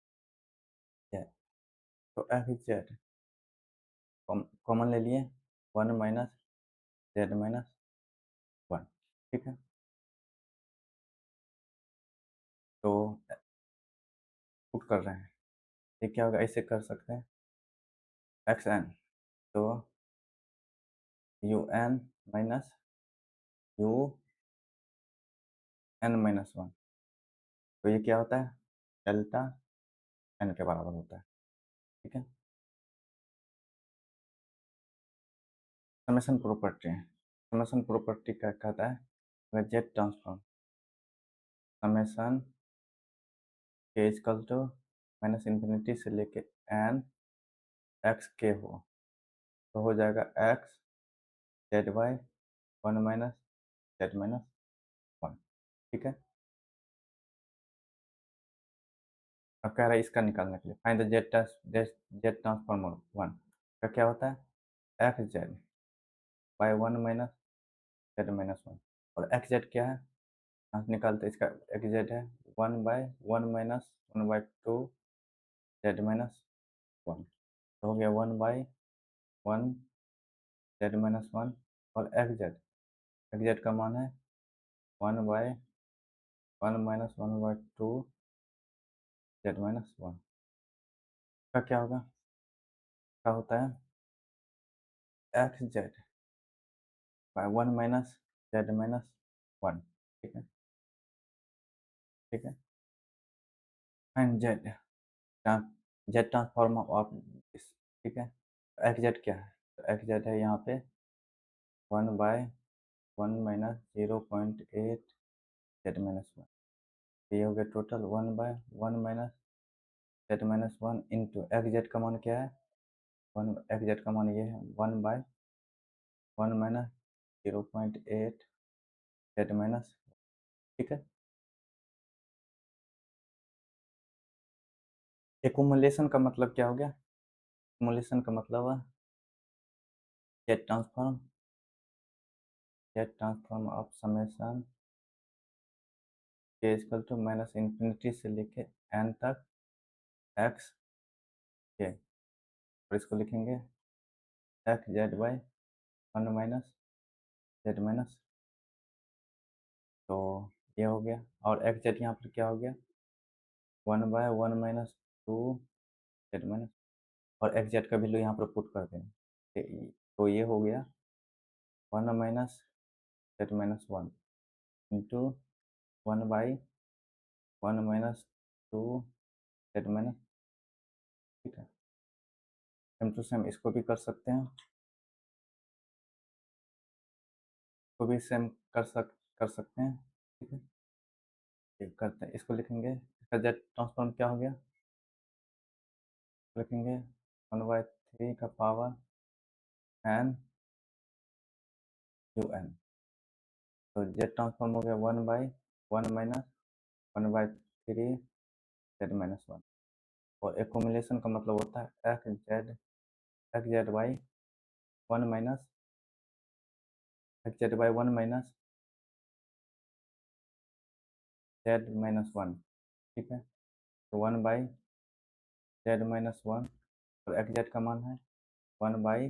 जेड, तो एक्स जेड कॉमन ले लिए, 1 - z-1, ठीक है। तो पुट कर रहे हैं, ये क्या होगा, ऐसे कर सकते हैं, एक्स एन, तो u n minus u n-1, तो ये क्या होता है, डेल्टा एन के बराबर होता है। ठीक है, समेशन प्रॉपर्टी, समेशन प्रॉपर्टी क्या कहता है, अगर जेड ट्रांसफॉर्म समेशन के इजकल टू माइनस इन्फिनिटी से लेके एन एक्स के हो, तो हो जाएगा x Z by one minus Z minus one. ठीक है, अब कह रहा है इसका निकालने के लिए find the Z transformer one का क्या होता है, x Z by one minus Z minus one, और एक्स जेड क्या है, यहाँ से निकालते हैं, इसका एक्स जेड है one by one minus one by two Z minus one, तो हो गया one by one Z minus one, और एक्स जेड का मान है one by one minus one by two Z minus one, का क्या होगा, क्या होता है x Z by one minus Z minus one. ठीक है, ठीक है, and Z Z transformer of this. ठीक है, एक्स जेड क्या है, तो एक्स जेड है यहाँ पे one by one minus 0.8 z minus one, ये हो गया total one by one minus Z minus one into x Z का मान क्या है, वन एक्स जेड का मान ये है one by one minus 0.8 z minus. ठीक है, एकुमुलेशन का मतलब क्या हो गया, एकुमुलेशन का मतलब है z transform, Z transform of summation के इक्वल टू माइनस इन्फिनिटी से लेके एन तक एक्स के, और इसको लिखेंगे x Z by one minus Z minus, तो ये हो गया, और एक्स जेड यहाँ पर क्या हो गया one by one minus two Z minus, और एक्स जेड का वैल्यू यहाँ पर पुट कर दें, तो ये हो गया one minus Z minus one into one by one minus two Z minus. ठीक है, सेम टू सेम इसको भी कर सकते हैं, इसको भी सेम कर सकते हैं। ठीक है, ठीक करते हैं, इसको लिखेंगे, इसका जेड ट्रांसफॉर्म क्या हो गया, लिखेंगे वन बाई थ्री का पावर एन यू एन, तो जेड ट्रांसफॉर्म हो गया one by one minus one by three Z minus one, और एकोमुलेशन का मतलब होता है x Z by one minus x Z by one minus Z minus one. ठीक है, तो one by Z minus one, और एक्स जेड का मान है one by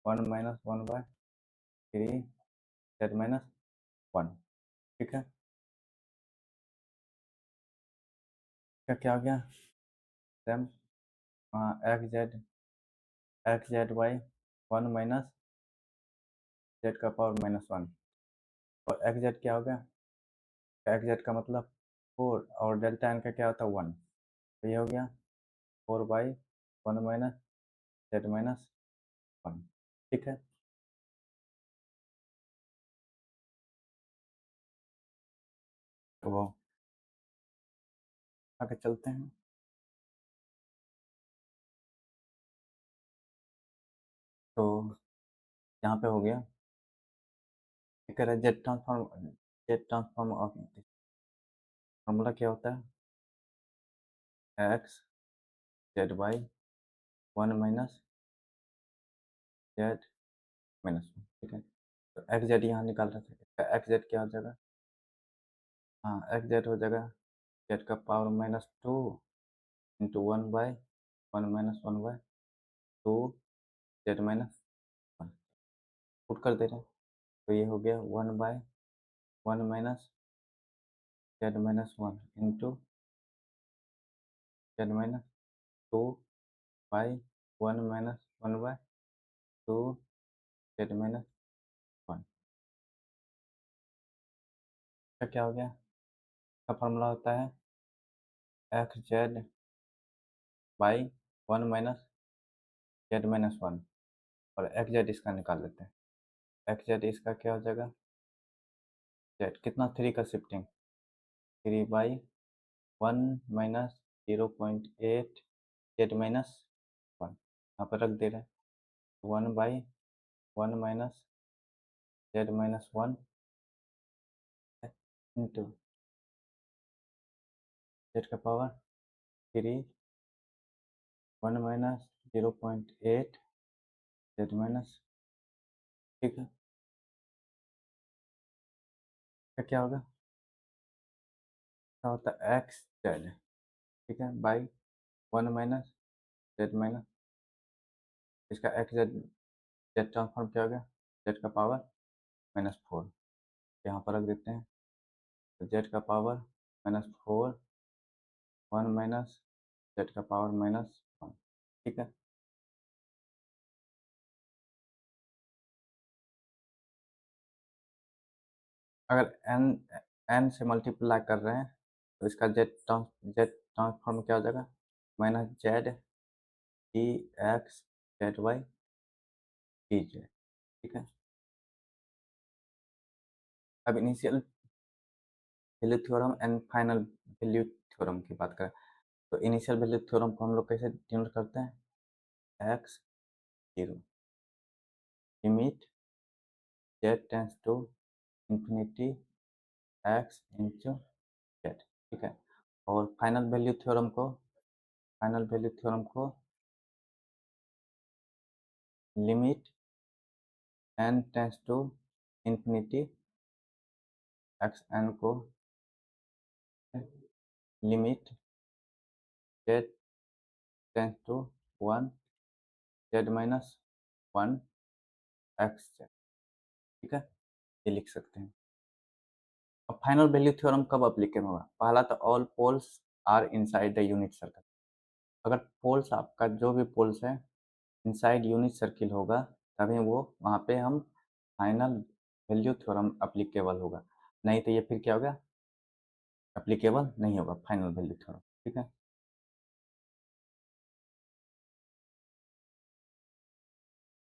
one minus one by three Z minus one. ठीक है, क्या क्या हो गया same, x Z by one minus Z का पावर माइनस वन, और एक्स जेड क्या हो गया, एक्स जेड का मतलब फोर, और डेल्टा एन का क्या होता है वन, तो ये हो गया four by one minus Z minus one. ठीक है, तो आगे चलते हैं, तो यहाँ पे हो गया, कह रहा है जेड ट्रांसफॉर्म ऑफ फॉर्मूला क्या होता है x Z by one minus Z minus one. ठीक है, तो एक्स जेड यहाँ निकाल रहे थे, एक्स जेड क्या हो जाएगा, हाँ एक्स जेड हो जाएगा जेड का power minus two into one by one minus one by two Z minus one, put कर दे रहे हैं, तो ये हो गया one by one minus Z minus one into Z minus two by one minus one by two Z minus one, का क्या हो गया, का फॉर्मूला होता है x Z by 1 minus Z minus 1 और एक्स जेड इसका निकाल लेते हैं। एक्स जेड इसका क्या हो जाएगा, जेड कितना 3 का शिफ्टिंग 3/1 माइनस 0.8 जेड माइनस 1 यहाँ पर रख दे रहे हैं। 1/1 minus Z minus 1 into z का पावर 3 1 माइनस 0.8 जेड माइनस, ठीक है। क्या होगा, क्या होता है एक्स जेड, ठीक है, बाई 1 माइनस जेड माइनस, इसका एक्स जेड जेड ट्रांसफॉर्म क्या हो गया, जेड का पावर -4 यहाँ पर रख देते हैं। तो जेड का पावर -4 1 माइनस जेड का पावर -1, ठीक है। अगर n से मल्टीप्लाई कर रहे हैं तो इसका जेड ट्रांसफॉर्म क्या हो जाएगा, minus z d x z y d z, ठीक है। अब initial value theorem and final value theorem की बात करें तो इनिशियल वैल्यू थ्योरम को हम लोग कैसे डिनोट करते हैं, x 0 limit z tends to infinity x into z, ठीक है। और फाइनल वैल्यू थ्योरम को limit n tends to infinity x n को limit z tends to 1 z minus 1 x z, ठीक है, ये लिख सकते हैं। अब फाइनल वैल्यू थ्योरम कब अप्लीकेबल होगा, पहला तो all poles are inside the unit circle, अगर पोल्स आपका जो भी पोल्स है इनसाइड यूनिट सर्किल होगा तभी वो वहाँ पे हम फाइनल वैल्यू थ्योरम अप्लीकेबल होगा, नहीं तो ये फिर क्या होगा, अप्लीकेबल नहीं होगा फाइनल वैल्यू थ्योरम, ठीक है।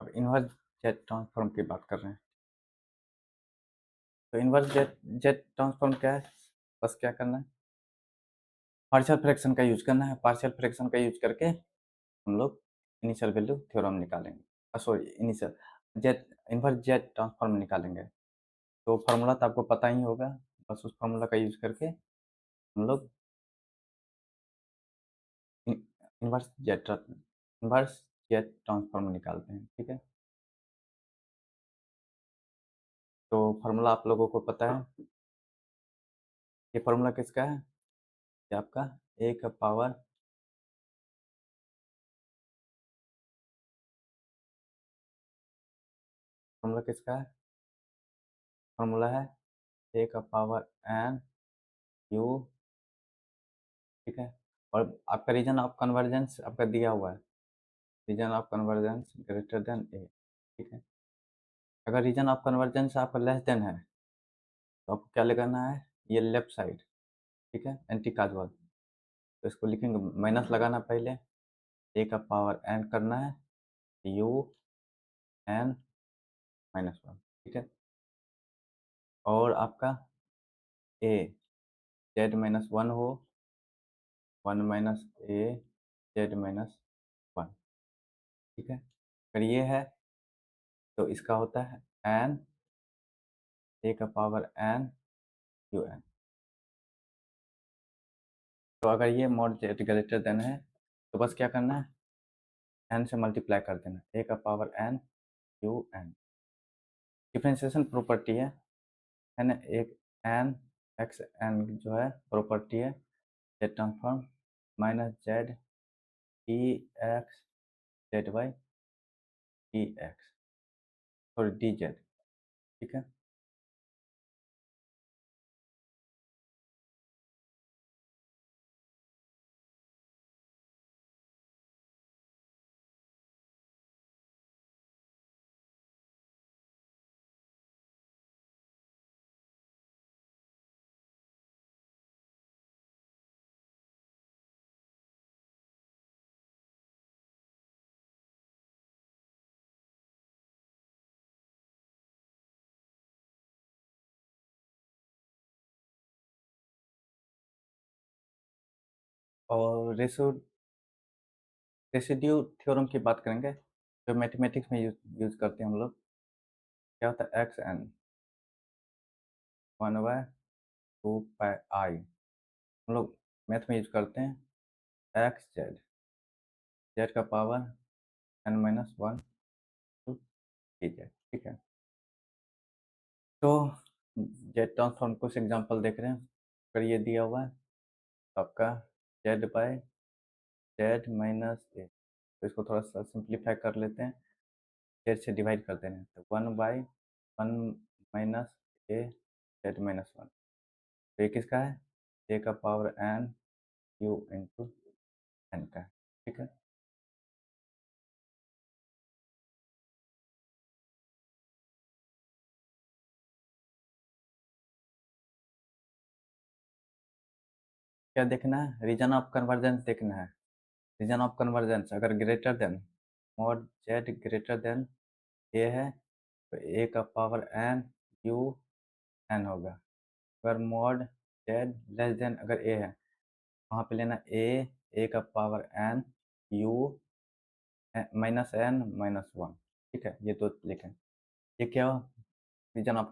अब इन्वर्स जेड ट्रांसफॉर्म की बात कर रहे हैं तो इन्वर्स जेड जेड ट्रांसफॉर्म क्या है, बस क्या करना है, पार्शियल फ्रैक्शन का यूज करना है, पार्शियल फ्रैक्शन का यूज करके हम लोग इनिशियल वैल्यू थ्योरम निकालेंगे, sorry initial Z inverse Z transform निकालेंगे। तो फार्मूला तो आपको पता ही होगा, बस उस फार्मूला का यूज करके हम लोग इन्वर्स जेड ट्रांसफॉर्म निकालते हैं, ठीक है। तो फार्मूला आप लोगों को पता है, ये फार्मूला किसका है, ये आपका ए का पावर फार्मूला किसका है, फार्मूला है ए का पावर एन यू, ठीक है। और आपका रीजन ऑफ कन्वर्जेंस आपका दिया हुआ है, region of convergence greater than a, ठीक है। अगर रीजन ऑफ कन्वर्जेंस आपका लेस देन है तो आपको क्या लगाना है, ये लेफ्ट साइड, ठीक है, एंटी काजुअल, तो इसको लिखेंगे माइनस लगाना पहले, ए का पावर एन करना है यू एन -1, ठीक है। और आपका ए जेड -1 हो 1 माइनस ए जेड -1, ठीक है। अगर ये है तो इसका होता है एन ए का पावर एन यू एन, तो अगर ये मॉड जेड ग्रेटर देन है तो बस क्या करना है, एन से मल्टीप्लाई कर देना, ए का power N you n, differentiation property है ना, एक एन एक्स एन जो है प्रॉपर्टी है z transform minus z d x z y d x, sorry d z, ठीक है। और रेसिड्यू थ्योरम की बात करेंगे, जो मैथमेटिक्स में यूज करते हैं हम लोग। क्या होता है? एक्स एन 1/2 पाई हम लोग मैथ में यूज करते हैं। एक्स जेड, जेड का power n-1 to d z, ठीक है। तो जेड ट्रांसफॉर्म कुछ एग्जांपल देख रहे हैं। अगर ये दिया हुआ है तो आपका z/z-a, तो इसको थोड़ा सा सिंप्लीफाई कर लेते हैं, जेड से डिवाइड कर देना है, तो 1/1 माइनस ए z-1। तो ये किसका है? ए का power n u into n का है, ठीक है। क्या देखना है? रीजन ऑफ कन्वर्जेंस देखना है। रीजन ऑफ कन्वर्जेंस अगर greater than mod z greater than a है तो ए का पावर एन यू एन होगा। अगर मॉड जेड लेस देन अगर ए है, वहाँ पे लेना ए का पावर एन यू -n-1, ठीक है। ये तो लिखें। ये क्या हो? रीजन ऑफ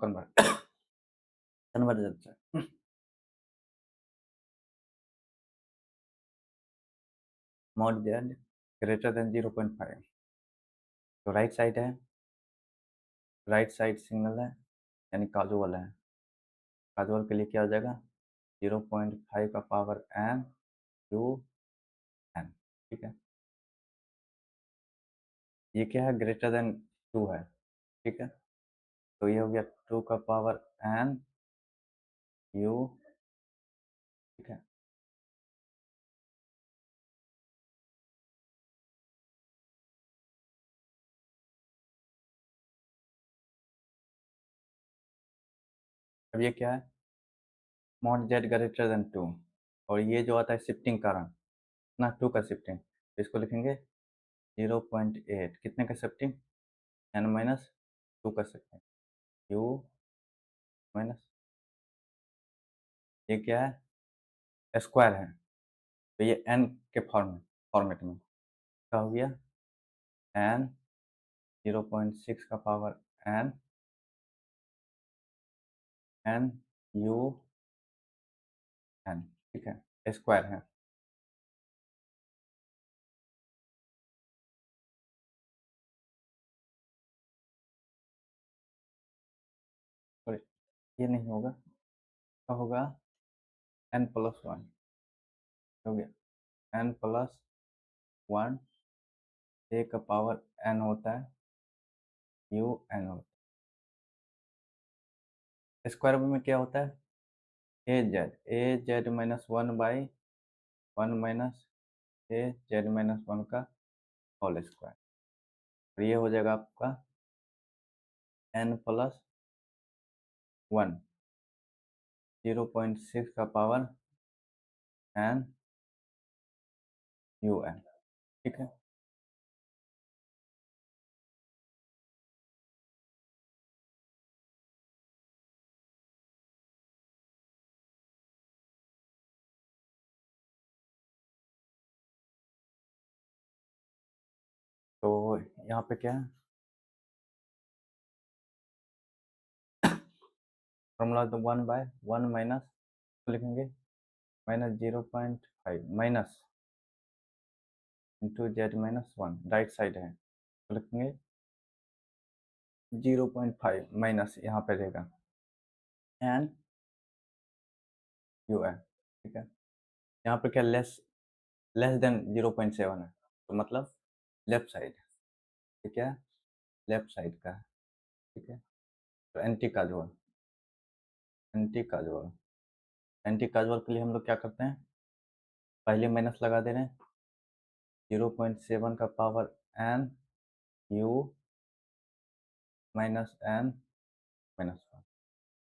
कन्वर्जेंस है। मॉड जेड ग्रेटर देन 0.5, तो राइट साइड है, राइट साइड सिग्नल है, यानी काजुअल है। काजुअल के लिए क्या हो जाएगा? 0.5 का पावर एन यू एन, ठीक है। ये क्या है? ग्रेटर देन 2 है, ठीक है। तो ये हो गया 2 का पावर एन यू, ठीक है। अब ये क्या है? मॉड जेड ग्रेटर देन 2, और ये जो आता है शिफ्टिंग कारण ना, 2 का शिफ्टिंग, तो इसको लिखेंगे 0.8 कितने का शिफ्टिंग? n-2 का शिफ्टिंग, यू माइनस, ये क्या है? स्क्वायर है, तो ये n के फॉर्मेट में क्या हो गया? n 0.6 का power n n u n, ठीक है, स्क्वायर है। सॉरी, ये नहीं होगा, क्या होगा? n+1 हो गया, n+1, ए का पावर n होता है, यू एन होता है। स्क्वायर में क्या होता है? ए जेड -1/1 माइनस ए जेड-1 का होल स्क्वायर, और ये हो जाएगा आपका n+1, 0.6 का पावर n यू एन, ठीक है। तो यहाँ पे क्या है? फॉर्मूला तो 1/1 माइनस, तो लिखेंगे -0.5 minus into z-1, right side है, तो लिखेंगे 0.5 माइनस, यहाँ पे रहेगा एन यू एन, ठीक है। यहाँ पे क्या लेस देन 0.7 है, तो मतलब लेफ्ट साइड, ठीक है, लेफ्ट साइड का है, ठीक है। तो एंटी काजुअल एंटी काजुअल के लिए हम लोग क्या करते हैं? पहले माइनस लगा दे रहे हैं, 0.7 का पावर एन यू -n-1,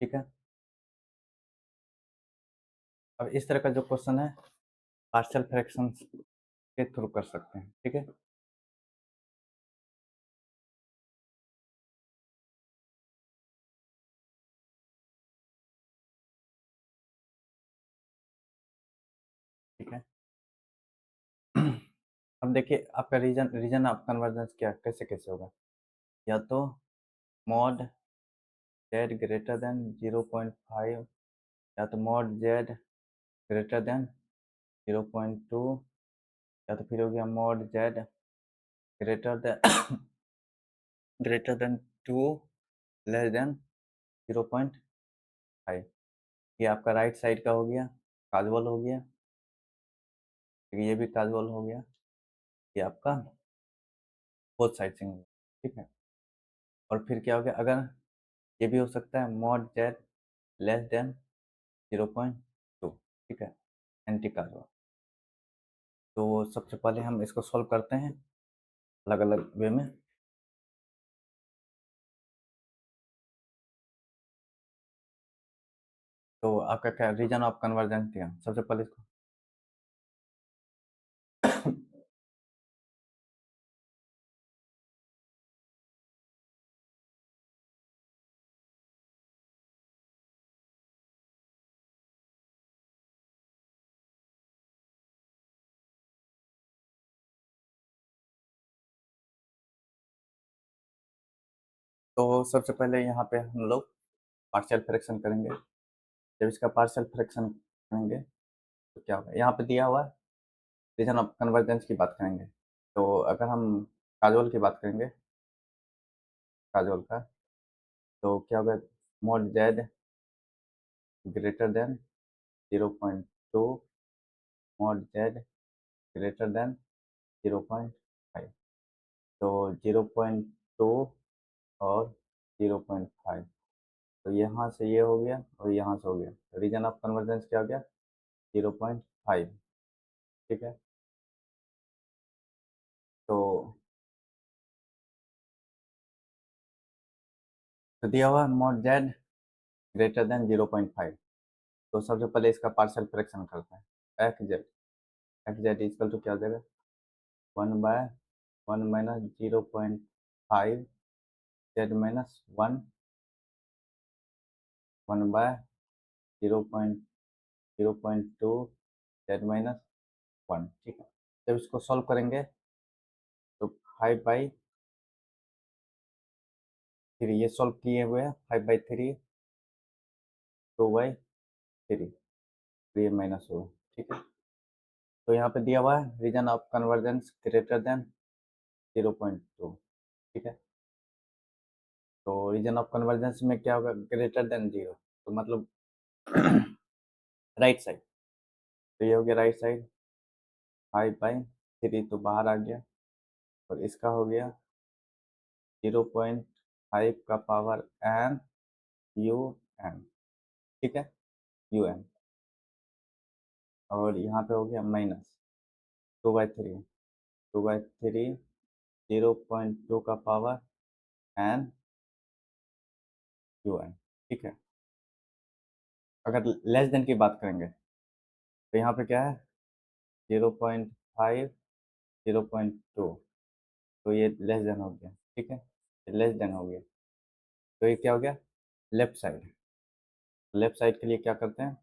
ठीक है। अब इस तरह का जो क्वेश्चन है पार्शियल फ्रैक्शन के थ्रू कर सकते हैं, ठीक है। ठीक है, अब देखिए आपका रीजन रीजन ऑफ कन्वर्जेंस क्या कैसे कैसे होगा, या तो मॉड जेड ग्रेटर देन 0.5, या तो मॉड जेड ग्रेटर देन 0.2, या तो फिर हो गया mod z greater then greater than 2 less than 0.5। ये आपका राइट साइड का हो गया, काजवल हो गया, ये भी काजवल हो गया, ये आपका बोथ साइड से हो गया, ठीक है। और फिर क्या हो गया, अगर ये भी हो सकता है मॉड जेड लेस देन 0.2, ठीक है, एंटी काजवल। तो सबसे पहले हम इसको सॉल्व करते हैं अलग अलग वे में। तो आपका क्या रीजन ऑफ कन्वर्जेंस दिया, सबसे पहले इसको तो सबसे पहले यहाँ पे हम लोग पार्शियल फ्रैक्शन करेंगे। जब इसका पार्शियल फ्रैक्शन करेंगे तो क्या होगा, यहाँ पे दिया हुआ है रीजन ऑफ कन्वर्जेंस की बात करेंगे। तो अगर हम काजोल की बात करेंगे, काजोल का, तो क्या होगा, mod z greater than 0.2, mod z greater than 0.5। तो 0.2 और 0.5, तो यहाँ से ये हो गया और यहाँ से हो गया, तो रीजन ऑफ कन्वर्जेंस क्या हो गया, 0.5, ठीक है। तो दिया हुआ मॉड जेड ग्रेटर देन 0.5। तो सबसे पहले इसका पार्शियल फ्रैक्शन करते हैं, एक्स जेड इक्वल टू क्या हो जाएगा, 1/1 minus 0.5 z minus 1, 1/0.2 Z minus 1, ठीक है। जब इसको सॉल्व करेंगे तो 5/3, ये सॉल्व किए हुए हैं, 5/3, 2/3, ये माइनस हुआ, ठीक है। तो यहाँ पे दिया हुआ है region of convergence greater than 0.2, ठीक है। तो रीजन ऑफ कन्वर्जेंस में क्या होगा, ग्रेटर देन 0, तो मतलब राइट साइड, तो ये हो गया राइट साइड, 5/3 तो बाहर आ गया, और इसका हो गया 0.5 का पावर n यू एन, ठीक है, यू एन। और यहाँ पे हो गया माइनस 2/3, 2/3 0.2 का पावर n यू एन, ठीक है। अगर लेस देन की बात करेंगे तो यहाँ पे क्या है, 0.5, 0.2, तो ये लेस देन हो गया, ठीक है, ये लेस देन हो गया, तो ये क्या हो गया, लेफ्ट साइड। लेफ्ट साइड के लिए क्या करते हैं,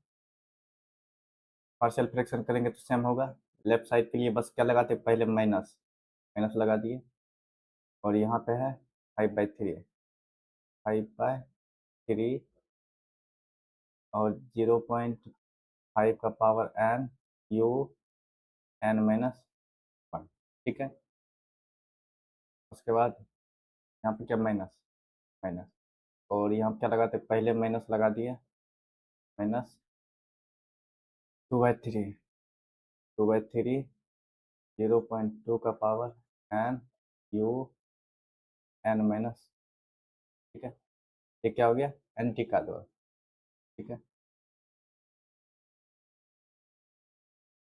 पार्शियल फ्रैक्शन करेंगे तो सेम होगा। लेफ्ट साइड के लिए बस क्या लगाते हैं, पहले माइनस, माइनस लगा दिए, और यहाँ पे है 5/3, 5/3 और 0.5 का power n u n minus 1, ठीक है। उसके बाद यहाँ पे क्या, माइनस, माइनस, और यहाँ पे क्या लगाते हैं, पहले माइनस लगा दिए, माइनस 2/3, 2/3 0.2 का power n u n minus, ठीक है। ये क्या हो गया, एंटी का दो, ठीक है।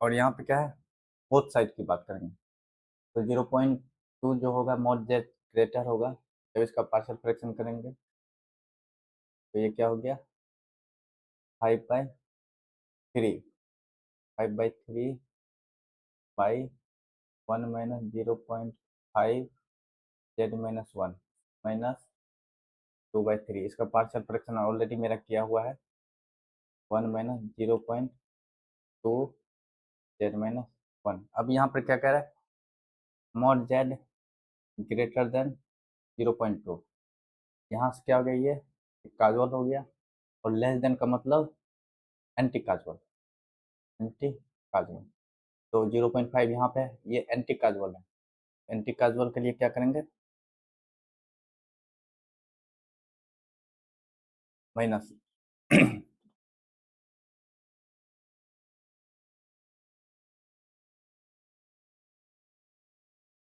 और यहाँ पे क्या है, बोथ साइड की बात करेंगे, तो 0.2 जो होगा मॉड जेड ग्रेटर होगा, जब इसका पार्शियल फ्रैक्शन करेंगे तो ये क्या हो गया, 5/3, 5/3 बाई 1 - 0.5 जेड माइनस 1 माइनस 2/3, इसका पार्शियल फ्रैक्शन ऑलरेडी मेरा किया हुआ है, 1 - 0.2 जेड माइनस 1। अब यहाँ पर क्या कह रहा है, मॉड जेड ग्रेटर देन 0.2, यहाँ से क्या हो गया, ये काजुअल हो गया, और लेस देन का मतलब एंटी काजुअल, एंटी काजुअल। तो 0.5 यहाँ पे ये एंटी काजुअल है। एंटी काजुअल के लिए क्या करेंगे, माइनस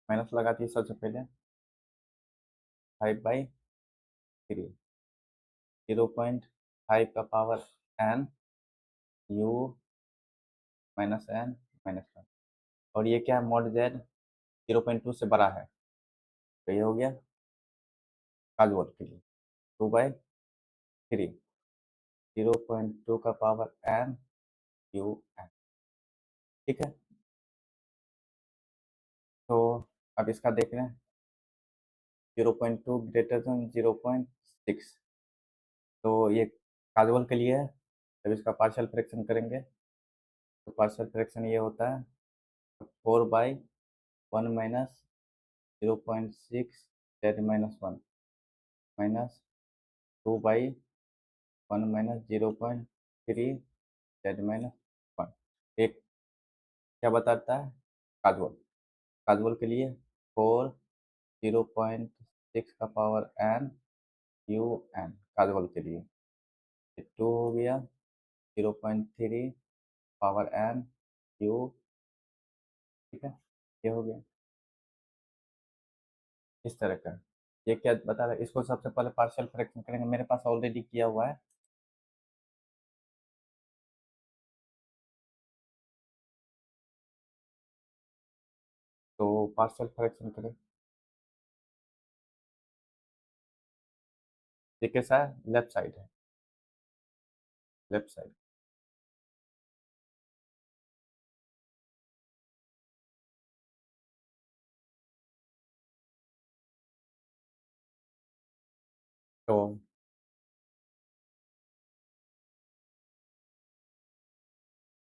माइनस लगा दिए सबसे पहले, 5/3, 0.5 का power n, u minus n minus 1, और ये क्या है, मॉड जेड 0.2 से बड़ा है, तो ये हो गया काजुअल के लिए 2/3, 0.2 का पावर n u n, ठीक है। तो अब इसका देख रहे हैं, 0.2 ग्रेटर देन 0.6, तो ये काजुअल के लिए है। जब इसका पार्शियल फ्रैक्शन करेंगे तो पार्शियल फ्रैक्शन ये होता है 4/1 minus 0.6 z minus 1 minus 2/1 minus 0.3 Z minus 1। एक क्या बताता है, काजुअल। काजुअल के लिए 4, 0.6 का power n u n, casual के लिए 2 हो गया, 0.3 पावर n u, ठीक है, ये हो गया इस तरह का। ये क्या बता रहा है, इसको सबसे पहले पार्शियल फ्रैक्शन करेंगे, मेरे पास ऑलरेडी किया हुआ है। तो पार्शियल फ्रैक्शन करें, ये कैसा है, लेफ्ट साइड है, लेफ्ट साइड।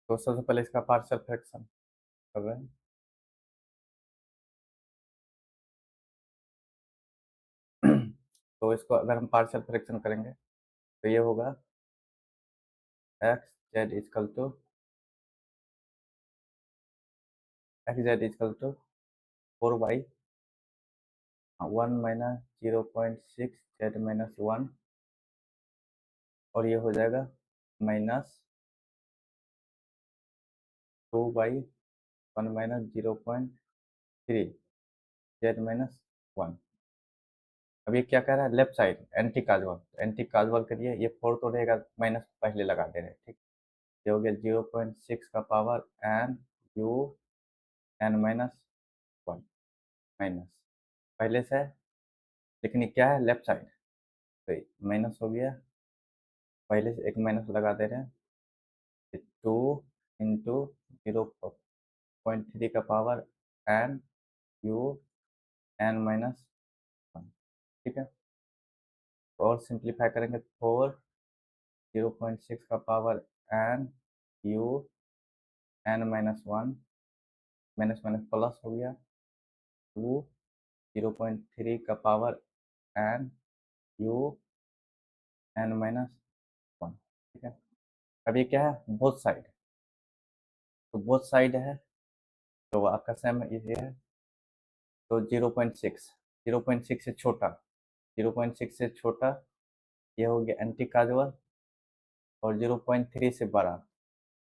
तो सबसे पहले इसका पार्शियल फ्रैक्शन कर रहे हैं। तो इसको अगर हम पार्शियल फ्रैक्शन करेंगे तो ये होगा x z equal to, x z equal to 4/1 minus 0.6 z minus 1, और ये हो जाएगा माइनस 2/1 माइनस 0.3 जेड माइनस 1। अब ये क्या कह रहा है, लेफ्ट साइड एंटी काजवल, एंटी काजवल के लिए ये 4 तो रहेगा, माइनस पहले लगा दे रहे हैं, ठीक। ये हो गया 0.6 का power n u n minus 1 minus, पहले से है, लेकिन ये क्या है, लेफ्ट साइड, तो माइनस हो गया, पहले से एक माइनस लगा दे रहे हैं, 2 इंटू 0.3 का power n u n minus 1, ठीक है। और सिंप्लीफाई करेंगे, 4, 0.6 का power n u n minus 1, minus minus plus हो गया, 2, 0.3 का power n u n minus 1, ठीक है। अब ये क्या है, बोथ साइड, तो बोथ साइड है, तो आपका सेम ये है, तो 0.6, 0.6 से छोटा, 0.6 से छोटा, ये हो गया एंटी काजुअल, और 0.3 से बड़ा,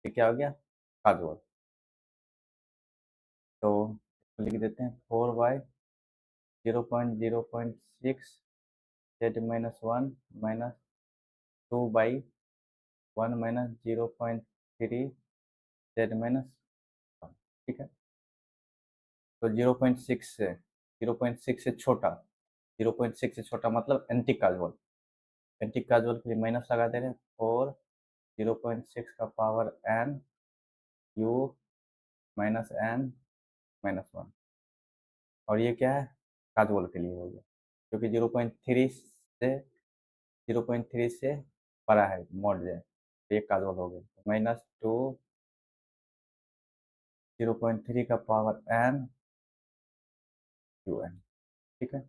ये क्या हो गया, काजुअल। तो इसको लिख देते हैं 4/0.6 Z minus 1 minus 2/1 minus 0.3 Z minus 1, ठीक है। तो 0.6 से छोटा, 0.6 से छोटा मतलब एंटी काजुअल, एंटी काजुअल के लिए माइनस लगा दे रहे हैं, और 0.6 का power n u minus n minus 1, और ये क्या है, काजुअल के लिए हो गया, क्योंकि 0.3 से बड़ा है मॉड जाए, तो ये काजुअल हो गया, -2 0.3 का पावर n यू एन। ठीक है,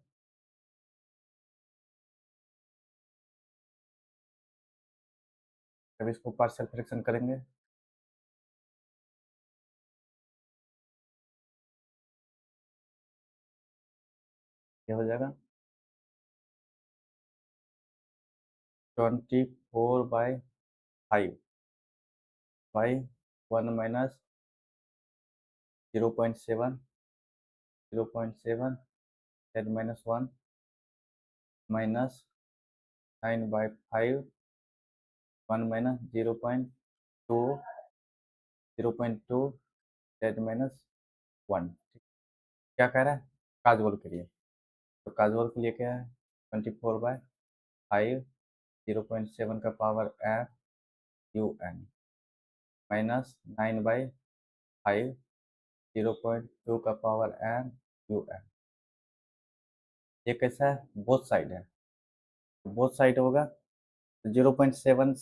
अब इसको पार्शियल फ्रैक्शन करेंगे। ये हो जाएगा 24/5 बाई 1 - 0.7, 0.7 z-1 -9/5 1 - 0.2, 0.2 z-1। क्या कह रहा है? काजवल के लिए। तो काजवल के लिए क्या है? 24/5 0.7 का पावर एफ यू एन -9/5 0.2 का पावर एन यू एन। ये कैसा है? बोथ साइड है, तो बोथ साइड होगा 0.7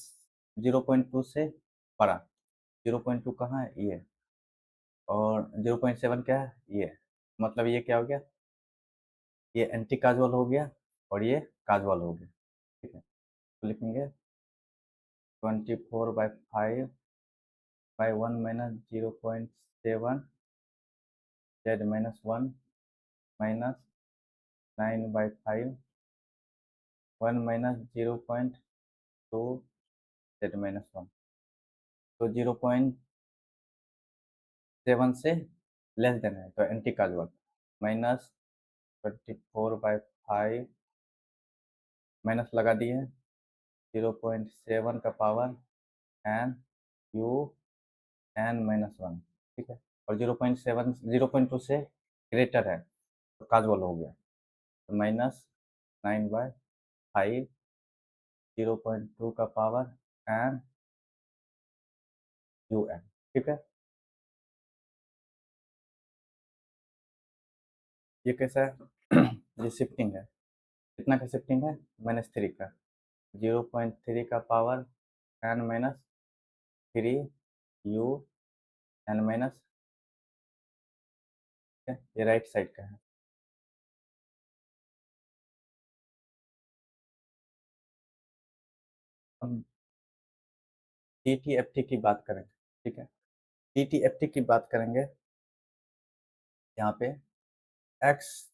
0.2 से बड़ा। 0.2 कहाँ है? ये। और 0.7 क्या है? ये। मतलब ये क्या हो गया? ये एंटी काजुअल हो गया और ये काजुअल हो गया। ठीक है, तो लिखेंगे 24/5/1 - 0.7 z-1 -9/5 1 - 0.2 z-1। तो 0.7 से लेस देन है तो एंटी काजुअल -24/5 माइनस लगा दिए 0.7 का पावर एन यू n-1। ठीक है, और 0.7 0.2 से ग्रेटर है तो काजुअल हो गया, तो -9/5 0.2 का पावर एन यू एन। ठीक है, ये कैसा है? ये शिफ्टिंग है। कितना का शिफ्टिंग है? -3 का। 0.3 का पावर n-3 यू n-, ये राइट साइड का है। हम टी की बात करेंगे। ठीक है, टी की बात करेंगे। यहाँ पे x